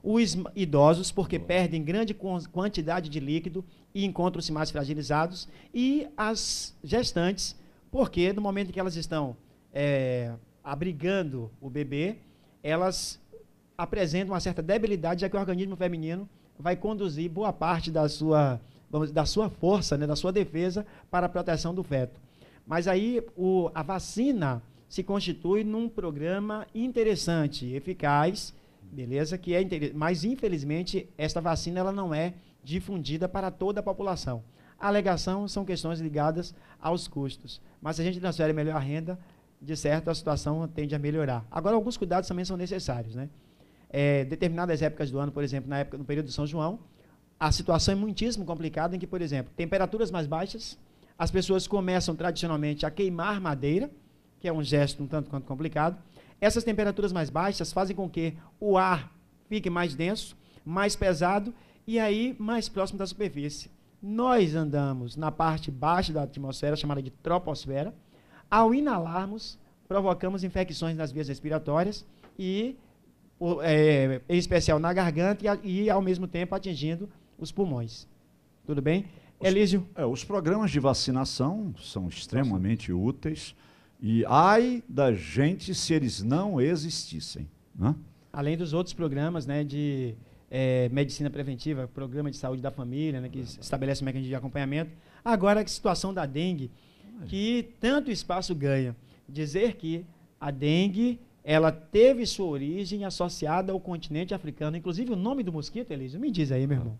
os idosos, porque perdem grande quantidade de líquido e encontram-se mais fragilizados, e as gestantes, porque no momento em que elas estão abrigando o bebê, elas apresentam uma certa debilidade, já que o organismo feminino vai conduzir boa parte da sua força, né, da sua defesa para a proteção do feto. Mas aí a vacina se constitui num programa interessante, eficaz, beleza? Mas, infelizmente, esta vacina ela não é difundida para toda a população. A alegação são questões ligadas aos custos. Mas se a gente transfere melhor a renda, de certo, a situação tende a melhorar. Agora, alguns cuidados também são necessários, né? Determinadas épocas do ano, por exemplo, no período de São João, a situação é muitíssimo complicada, em que, por exemplo, temperaturas mais baixas, as pessoas começam tradicionalmente a queimar madeira, que é um gesto um tanto quanto complicado. Essas temperaturas mais baixas fazem com que o ar fique mais denso, mais pesado e aí mais próximo da superfície. Nós andamos na parte baixa da atmosfera, chamada de troposfera. Ao inalarmos, provocamos infecções nas vias respiratórias e, em especial na garganta e ao mesmo tempo atingindo os pulmões. Tudo bem? Elísio? Os programas de vacinação são extremamente úteis. E ai da gente se eles não existissem. Né? Além dos outros programas, né, de medicina preventiva, programa de saúde da família, né, que estabelece um mecanismo de acompanhamento. Agora, a situação da dengue, que tanto espaço ganha. Dizer que a dengue ela teve sua origem associada ao continente africano. Inclusive, o nome do mosquito, Elísio, me diz aí, meu irmão.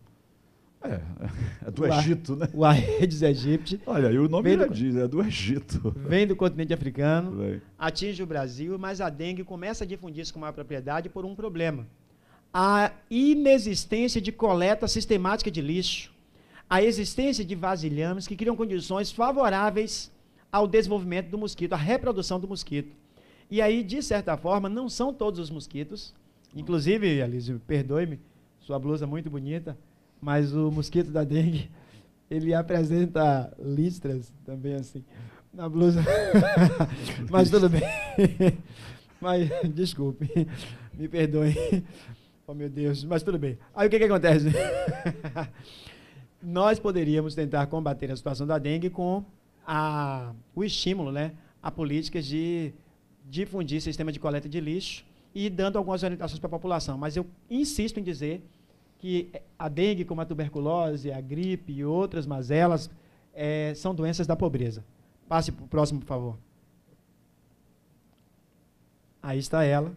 É do Egito, né? O Aedes aegypti. Olha, e o nome já diz, é do Egito. Vem do continente africano, atinge o Brasil, mas a dengue começa a difundir-se com maior propriedade por um problema. A inexistência de coleta sistemática de lixo, a existência de vasilhames que criam condições favoráveis ao desenvolvimento do mosquito, à reprodução do mosquito. E aí, de certa forma, não são todos os mosquitos, inclusive, Elísio, perdoe-me, sua blusa muito bonita, mas o mosquito da dengue, ele apresenta listras também assim, na blusa. Mas tudo bem. Mas, desculpe, me perdoe. Oh, meu Deus, mas tudo bem. Aí o que acontece? Nós poderíamos tentar combater a situação da dengue com o estímulo, né, a políticas de difundir sistema de coleta de lixo e dando algumas orientações para a população. Mas eu insisto em dizer que a dengue, como a tuberculose, a gripe e outras mazelas, são doenças da pobreza. Passe para o próximo, por favor. Aí está ela.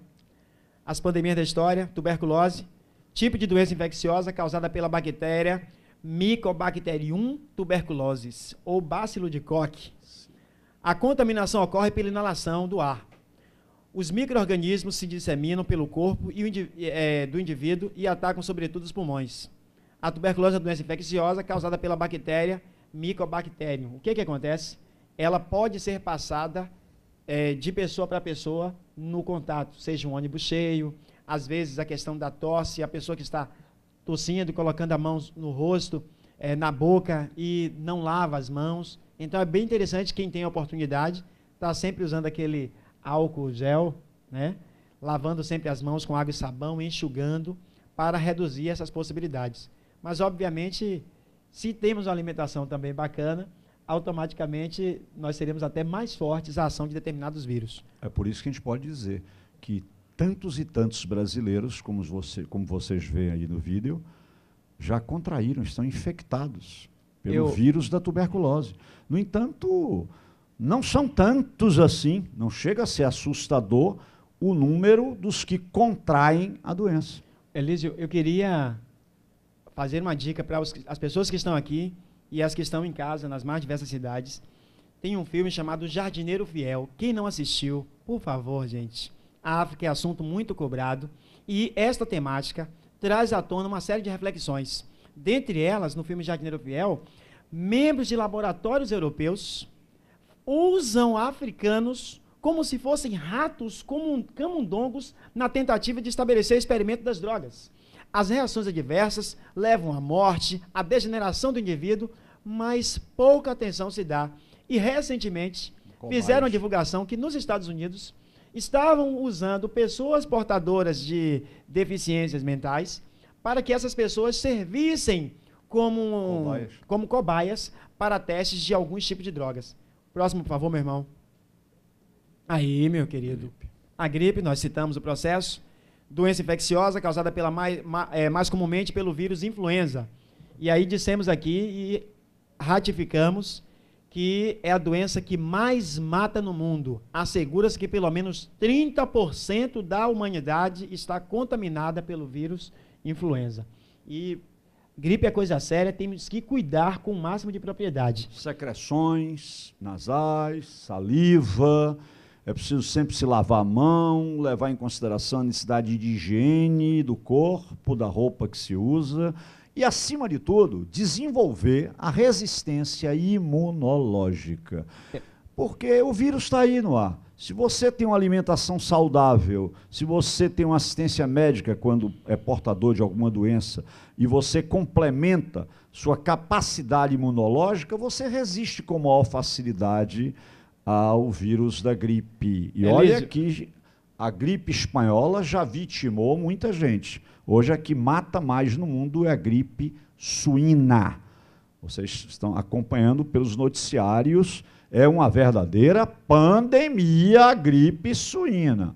As pandemias da história, tuberculose, tipo de doença infecciosa causada pela bactéria Mycobacterium tuberculosis, ou bacilo de Koch. A contaminação ocorre pela inalação do ar. Os micro-organismos se disseminam pelo corpo do indivíduo e atacam sobretudo os pulmões. A tuberculose é uma doença infecciosa causada pela bactéria Mycobacterium. O que acontece? Ela pode ser passada de pessoa para pessoa no contato, seja um ônibus cheio, às vezes a questão da tosse, a pessoa que está tossindo, colocando a mão no rosto, na boca e não lava as mãos. Então é bem interessante quem tem a oportunidade, está sempre usando aquele álcool gel, né? Lavando sempre as mãos com água e sabão, enxugando, para reduzir essas possibilidades. Mas, obviamente, se temos uma alimentação também bacana, automaticamente nós seremos até mais fortes à ação de determinados vírus. É por isso que a gente pode dizer que tantos e tantos brasileiros, como vocês veem aí no vídeo, já contraíram, estão infectados pelo vírus da tuberculose. No entanto, não são tantos assim, não chega a ser assustador o número dos que contraem a doença. Elísio, eu queria fazer uma dica para as pessoas que estão aqui e as que estão em casa, nas mais diversas cidades. Tem um filme chamado Jardineiro Fiel. Quem não assistiu, por favor, gente. A África é assunto muito cobrado e esta temática traz à tona uma série de reflexões. Dentre elas, no filme Jardineiro Fiel, membros de laboratórios europeus usam africanos como se fossem ratos camundongos na tentativa de estabelecer o experimento das drogas. As reações adversas levam à morte, à degeneração do indivíduo, mas pouca atenção se dá. E recentemente fizeram a divulgação que nos Estados Unidos estavam usando pessoas portadoras de deficiências mentais para que essas pessoas servissem como cobaias para testes de alguns tipos de drogas. Próximo, por favor, meu irmão. Aí, meu querido. A gripe, nós citamos o processo. Doença infecciosa causada mais comumente pelo vírus influenza. E aí dissemos aqui e ratificamos que é a doença que mais mata no mundo. Assegura-se que pelo menos 30% da humanidade está contaminada pelo vírus influenza. E gripe é coisa séria, temos que cuidar com o máximo de propriedade. Secreções nasais, saliva, é preciso sempre se lavar a mão, levar em consideração a necessidade de higiene do corpo, da roupa que se usa e, acima de tudo, desenvolver a resistência imunológica. Porque o vírus está aí no ar. Se você tem uma alimentação saudável, se você tem uma assistência médica quando é portador de alguma doença e você complementa sua capacidade imunológica, você resiste com maior facilidade ao vírus da gripe. E olha que a gripe espanhola já vitimou muita gente. Hoje a que mata mais no mundo é a gripe suína. Vocês estão acompanhando pelos noticiários, é uma verdadeira pandemia a gripe suína.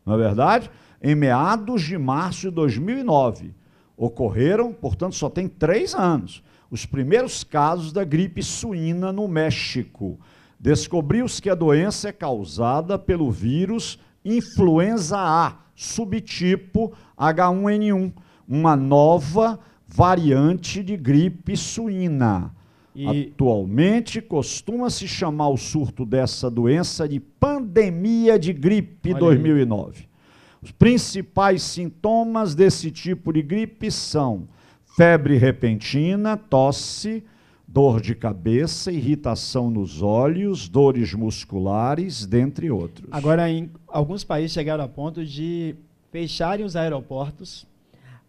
Não é verdade? Em meados de março de 2009, ocorreram, portanto, só tem 3 anos, os primeiros casos da gripe suína no México. Descobriu-se que a doença é causada pelo vírus influenza A, subtipo H1N1, uma nova variante de gripe suína. Atualmente, costuma-se chamar o surto dessa doença de pandemia de gripe 2009. Os principais sintomas desse tipo de gripe são febre repentina, tosse, dor de cabeça, irritação nos olhos, dores musculares, dentre outros. Agora, em alguns países chegaram a ponto de fecharem os aeroportos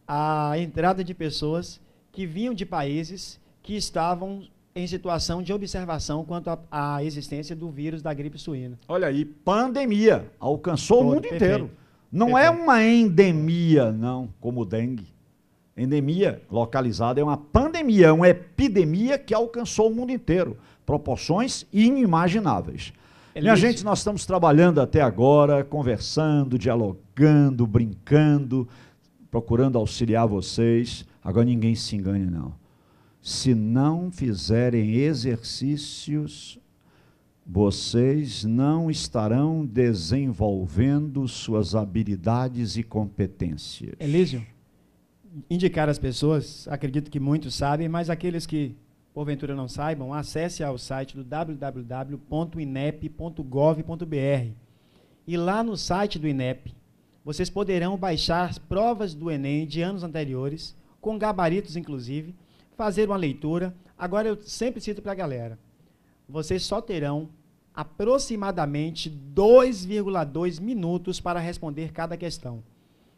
à entrada de pessoas que vinham de países que estavam em situação de observação quanto à existência do vírus da gripe suína. Olha aí, pandemia, alcançou o mundo inteiro. Não é Perfeito. uma endemia, não, como o dengue. Endemia localizada é uma pandemia, uma epidemia que alcançou o mundo inteiro. Proporções inimagináveis. Minha gente, nós estamos trabalhando até agora, conversando, dialogando, brincando, procurando auxiliar vocês. Agora ninguém se engane, não. Se não fizerem exercícios, vocês não estarão desenvolvendo suas habilidades e competências. Elísio, indicar às pessoas, acredito que muitos sabem, mas aqueles que porventura não saibam, acesse ao site do www.inep.gov.br e lá no site do INEP, vocês poderão baixar as provas do Enem de anos anteriores, com gabaritos inclusive, fazer uma leitura. Agora eu sempre cito para a galera, vocês só terão aproximadamente 2,2 minutos para responder cada questão.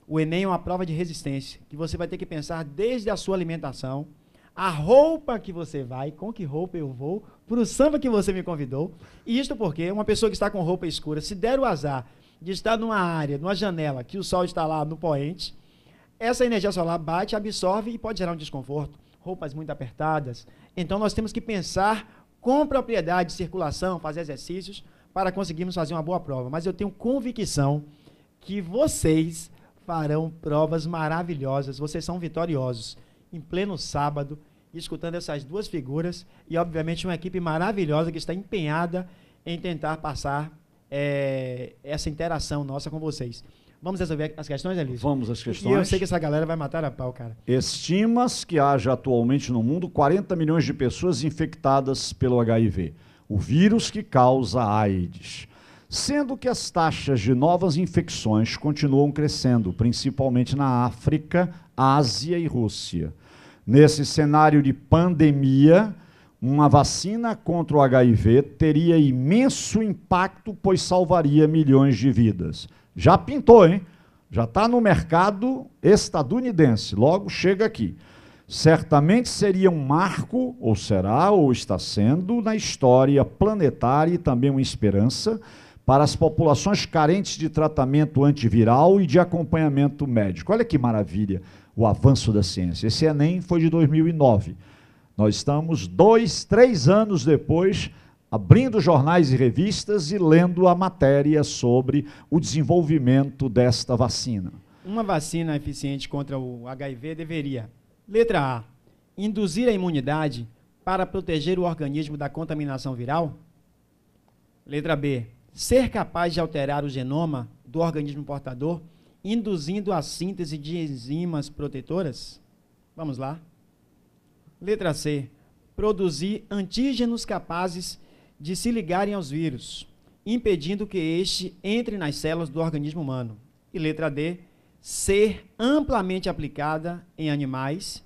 O Enem é uma prova de resistência, que você vai ter que pensar desde a sua alimentação, a roupa que você vai, com que roupa eu vou, para o samba que você me convidou. E isto porque uma pessoa que está com roupa escura, se der o azar de estar numa área, numa janela, que o sol está lá no poente, essa energia solar bate, absorve e pode gerar um desconforto. Roupas muito apertadas. Então nós temos que pensar com propriedade de circulação, fazer exercícios, para conseguirmos fazer uma boa prova. Mas eu tenho convicção que vocês farão provas maravilhosas, vocês são vitoriosos. Em pleno sábado, escutando essas duas figuras e, obviamente, uma equipe maravilhosa que está empenhada em tentar passar essa interação nossa com vocês. Vamos resolver as questões, Elísio? Vamos às questões. E eu sei que essa galera vai matar a pau, cara. Estima-se que haja atualmente no mundo 40 milhões de pessoas infectadas pelo HIV, o vírus que causa AIDS. Sendo que as taxas de novas infecções continuam crescendo, principalmente na África, Ásia e Rússia. Nesse cenário de pandemia, uma vacina contra o HIV teria imenso impacto, pois salvaria milhões de vidas. Já pintou, hein? Já está no mercado estadunidense, logo chega aqui. Certamente seria um marco, ou será, ou está sendo, na história planetária e também uma esperança para as populações carentes de tratamento antiviral e de acompanhamento médico. Olha que maravilha o avanço da ciência. Esse Enem foi de 2009. Nós estamos 2, 3 anos depois, abrindo jornais e revistas e lendo a matéria sobre o desenvolvimento desta vacina. Uma vacina eficiente contra o HIV deveria, letra A, induzir a imunidade para proteger o organismo da contaminação viral. Letra B, ser capaz de alterar o genoma do organismo portador, induzindo a síntese de enzimas protetoras. Vamos lá. Letra C, produzir antígenos capazes de se ligarem aos vírus, impedindo que este entre nas células do organismo humano. E letra D, ser amplamente aplicada em animais,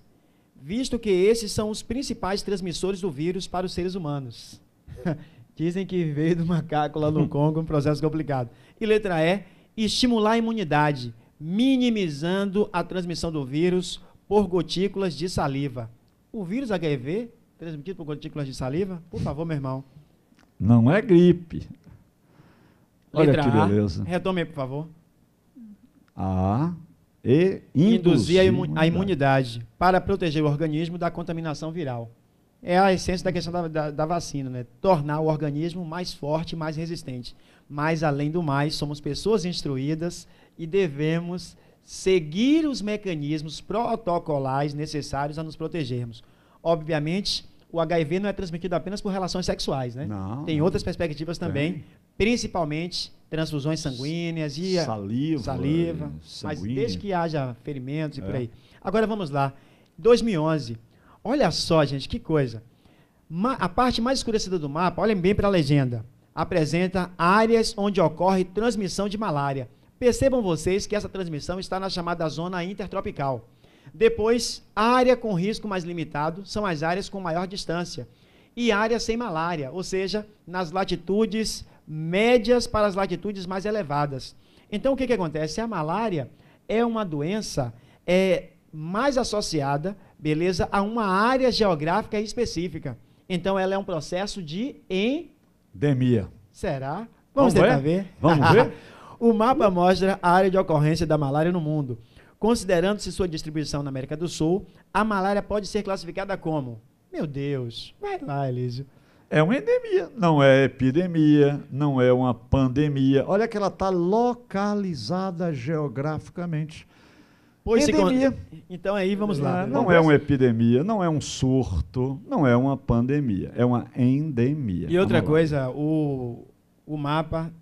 visto que esses são os principais transmissores do vírus para os seres humanos. Dizem que veio do macaco lá no Congo, um processo complicado. E letra E, estimular a imunidade, minimizando a transmissão do vírus por gotículas de saliva. O vírus HIV, transmitido por gotículas de saliva? Por favor, meu irmão. Não é gripe. Olha Letra que A, beleza. retome aí, por favor. A, e Induzir a imunidade para proteger o organismo da contaminação viral. É a essência da questão da vacina, né? Tornar o organismo mais forte, mais resistente. Mas, além do mais, somos pessoas instruídas e devemos seguir os mecanismos protocolares necessários a nos protegermos. Obviamente, o HIV não é transmitido apenas por relações sexuais, né? Não, tem outras perspectivas também, tem. Principalmente transfusões sanguíneas e saliva, mas desde que haja ferimentos e por aí. Agora vamos lá. 2011. Olha só, gente, que coisa. A parte mais escurecida do mapa, olhem bem para a legenda, apresenta áreas onde ocorre transmissão de malária. Percebam vocês que essa transmissão está na chamada zona intertropical. Depois, a área com risco mais limitado são as áreas com maior distância. E áreas sem malária, ou seja, nas latitudes médias para as latitudes mais elevadas. Então, o que acontece? A malária é uma doença mais associada, beleza, a uma área geográfica específica. Então, ela é um processo de endemia. Será? Vamos tentar ver? Vamos ver? O mapa mostra a área de ocorrência da malária no mundo. Considerando-se sua distribuição na América do Sul, a malária pode ser classificada como... Meu Deus, vai lá, Elísio. É uma endemia, não é epidemia, não é uma pandemia. Olha que ela está localizada geograficamente. Pois endemia. Então aí vamos lá. Não é uma epidemia, não é um surto, não é uma pandemia, é uma endemia. E outra coisa, o mapa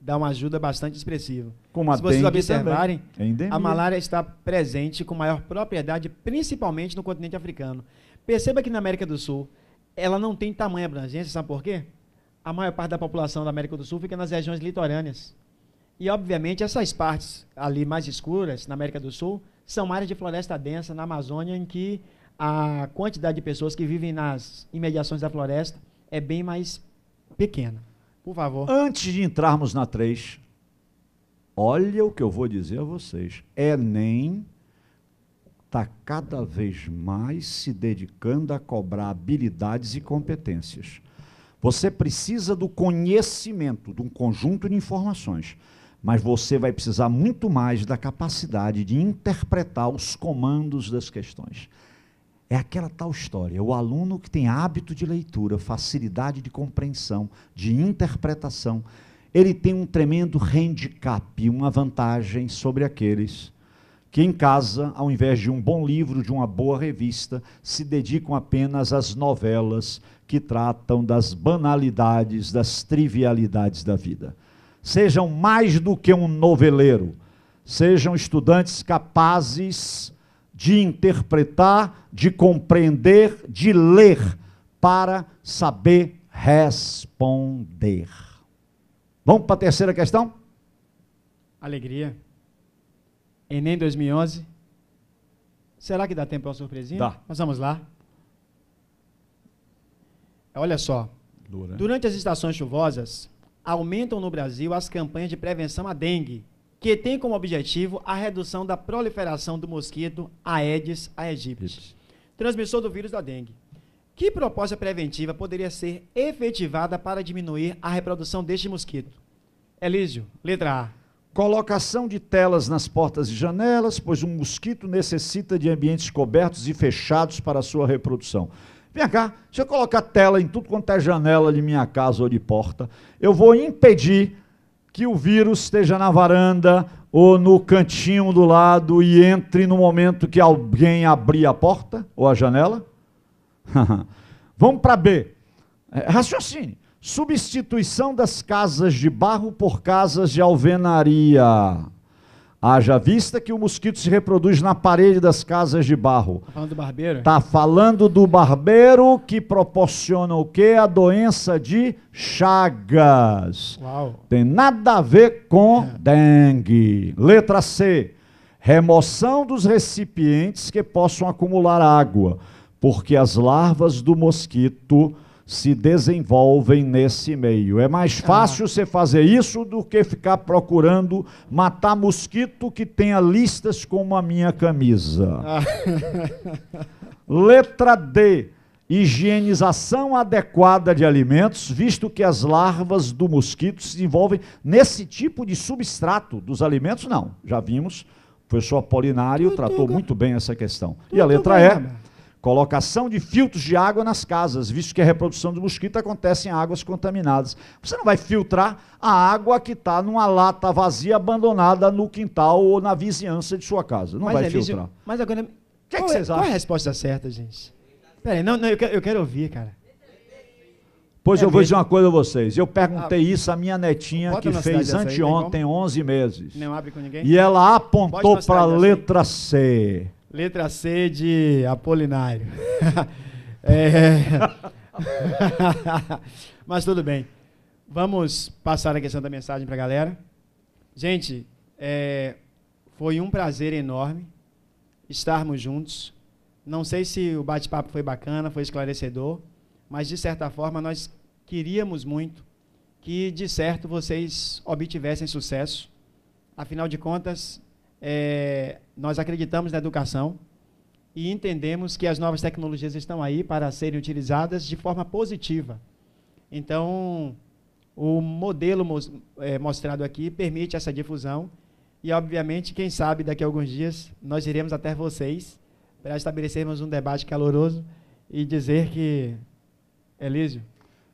dá uma ajuda bastante expressiva. Como se vocês observarem, a malária está presente com maior propriedade, principalmente no continente africano. Perceba que na América do Sul, ela não tem tamanha abrangência, sabe por quê? A maior parte da população da América do Sul fica nas regiões litorâneas. E, obviamente, essas partes ali mais escuras, na América do Sul, são áreas de floresta densa na Amazônia, em que a quantidade de pessoas que vivem nas imediações da floresta é bem mais pequena. Por favor. Antes de entrarmos na 3, olha o que eu vou dizer a vocês. Enem está cada vez mais se dedicando a cobrar habilidades e competências. Você precisa do conhecimento, de um conjunto de informações, mas você vai precisar muito mais da capacidade de interpretar os comandos das questões. É aquela tal história, o aluno que tem hábito de leitura, facilidade de compreensão, de interpretação, ele tem um tremendo handicap, uma vantagem sobre aqueles que em casa, ao invés de um bom livro, de uma boa revista, se dedicam apenas às novelas que tratam das banalidades, das trivialidades da vida. Sejam mais do que um noveleiro, sejam estudantes capazes de interpretar, de compreender, de ler, para saber responder. Vamos para a terceira questão? Alegria. Enem 2011. Será que dá tempo para uma surpresinha? Dá. Mas vamos lá. olha só, durante as estações chuvosas, aumentam no Brasil as campanhas de prevenção à dengue, que tem como objetivo a redução da proliferação do mosquito Aedes aegypti, transmissor do vírus da dengue. Que proposta preventiva poderia ser efetivada para diminuir a reprodução deste mosquito? Elísio, letra A. Colocação de telas nas portas e janelas, pois um mosquito necessita de ambientes cobertos e fechados para a sua reprodução. Vem cá, se eu colocar tela em tudo quanto é janela de minha casa ou de porta, eu vou impedir que o vírus esteja na varanda ou no cantinho do lado e entre no momento que alguém abrir a porta ou a janela? Vamos para B. Raciocínio. Substituição das casas de barro por casas de alvenaria. Haja vista que o mosquito se reproduz na parede das casas de barro. Está falando do barbeiro? Está falando do barbeiro que proporciona o quê? A doença de Chagas. Uau. Tem nada a ver com dengue. Letra C. Remoção dos recipientes que possam acumular água, porque as larvas do mosquito se desenvolvem nesse meio. É mais fácil você fazer isso do que ficar procurando matar mosquito que tenha listas como a minha camisa. Letra D. Higienização adequada de alimentos, visto que as larvas do mosquito se desenvolvem nesse tipo de substrato dos alimentos. Não, já vimos, o professor Apolinário tratou muito bem essa questão. E a letra E. Colocação de filtros de água nas casas, visto que a reprodução do mosquito acontece em águas contaminadas. Você não vai filtrar a água que está numa lata vazia, abandonada no quintal ou na vizinhança de sua casa. Não vai filtrar. Mas agora, o que vocês acham? Qual é a resposta certa, gente? Peraí, não, eu quero ouvir, cara. Pois eu vou dizer uma coisa a vocês. Eu perguntei isso à minha netinha, que fez anteontem 11 meses. Não abre com ninguém? E ela apontou para a letra C. Letra C de Apolinário. Mas tudo bem. Vamos passar a questão da mensagem para a galera. Gente, foi um prazer enorme estarmos juntos. Não sei se o bate-papo foi bacana, foi esclarecedor, mas de certa forma nós queríamos muito que de certo vocês obtivessem sucesso. Afinal de contas, nós acreditamos na educação e entendemos que as novas tecnologias estão aí para serem utilizadas de forma positiva. Então, o modelo mostrado aqui permite essa difusão e, obviamente, quem sabe daqui a alguns dias nós iremos até vocês para estabelecermos um debate caloroso e dizer que, Elísio,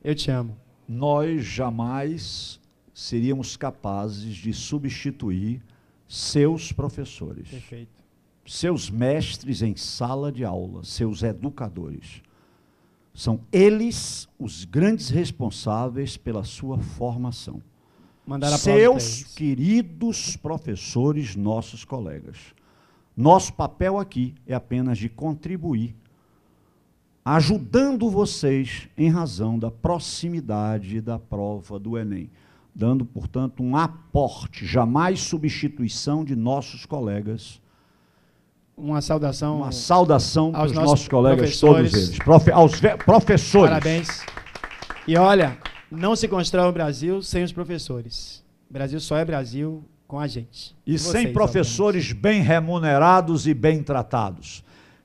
eu te amo. Nós jamais seríamos capazes de substituir seus professores, perfeito, seus mestres em sala de aula, seus educadores. São eles os grandes responsáveis pela sua formação. Seus queridos professores, nossos colegas. Nosso papel aqui é apenas de contribuir, ajudando vocês em razão da proximidade da prova do Enem. Dando, portanto, um aporte, jamais substituição de nossos colegas. Uma saudação para os nossos colegas, todos eles. Aos professores. Parabéns. E olha, não se constrói o Brasil sem os professores. O Brasil só é Brasil com a gente. E sem professores bem remunerados e bem tratados.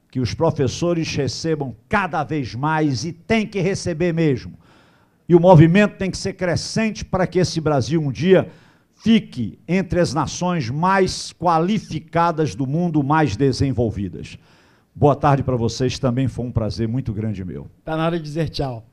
Que os professores recebam cada vez mais e tem que receber mesmo. E o movimento tem que ser crescente para que esse Brasil um dia fique entre as nações mais qualificadas do mundo, mais desenvolvidas. Boa tarde para vocês, também foi um prazer muito grande meu. Está na hora de dizer tchau.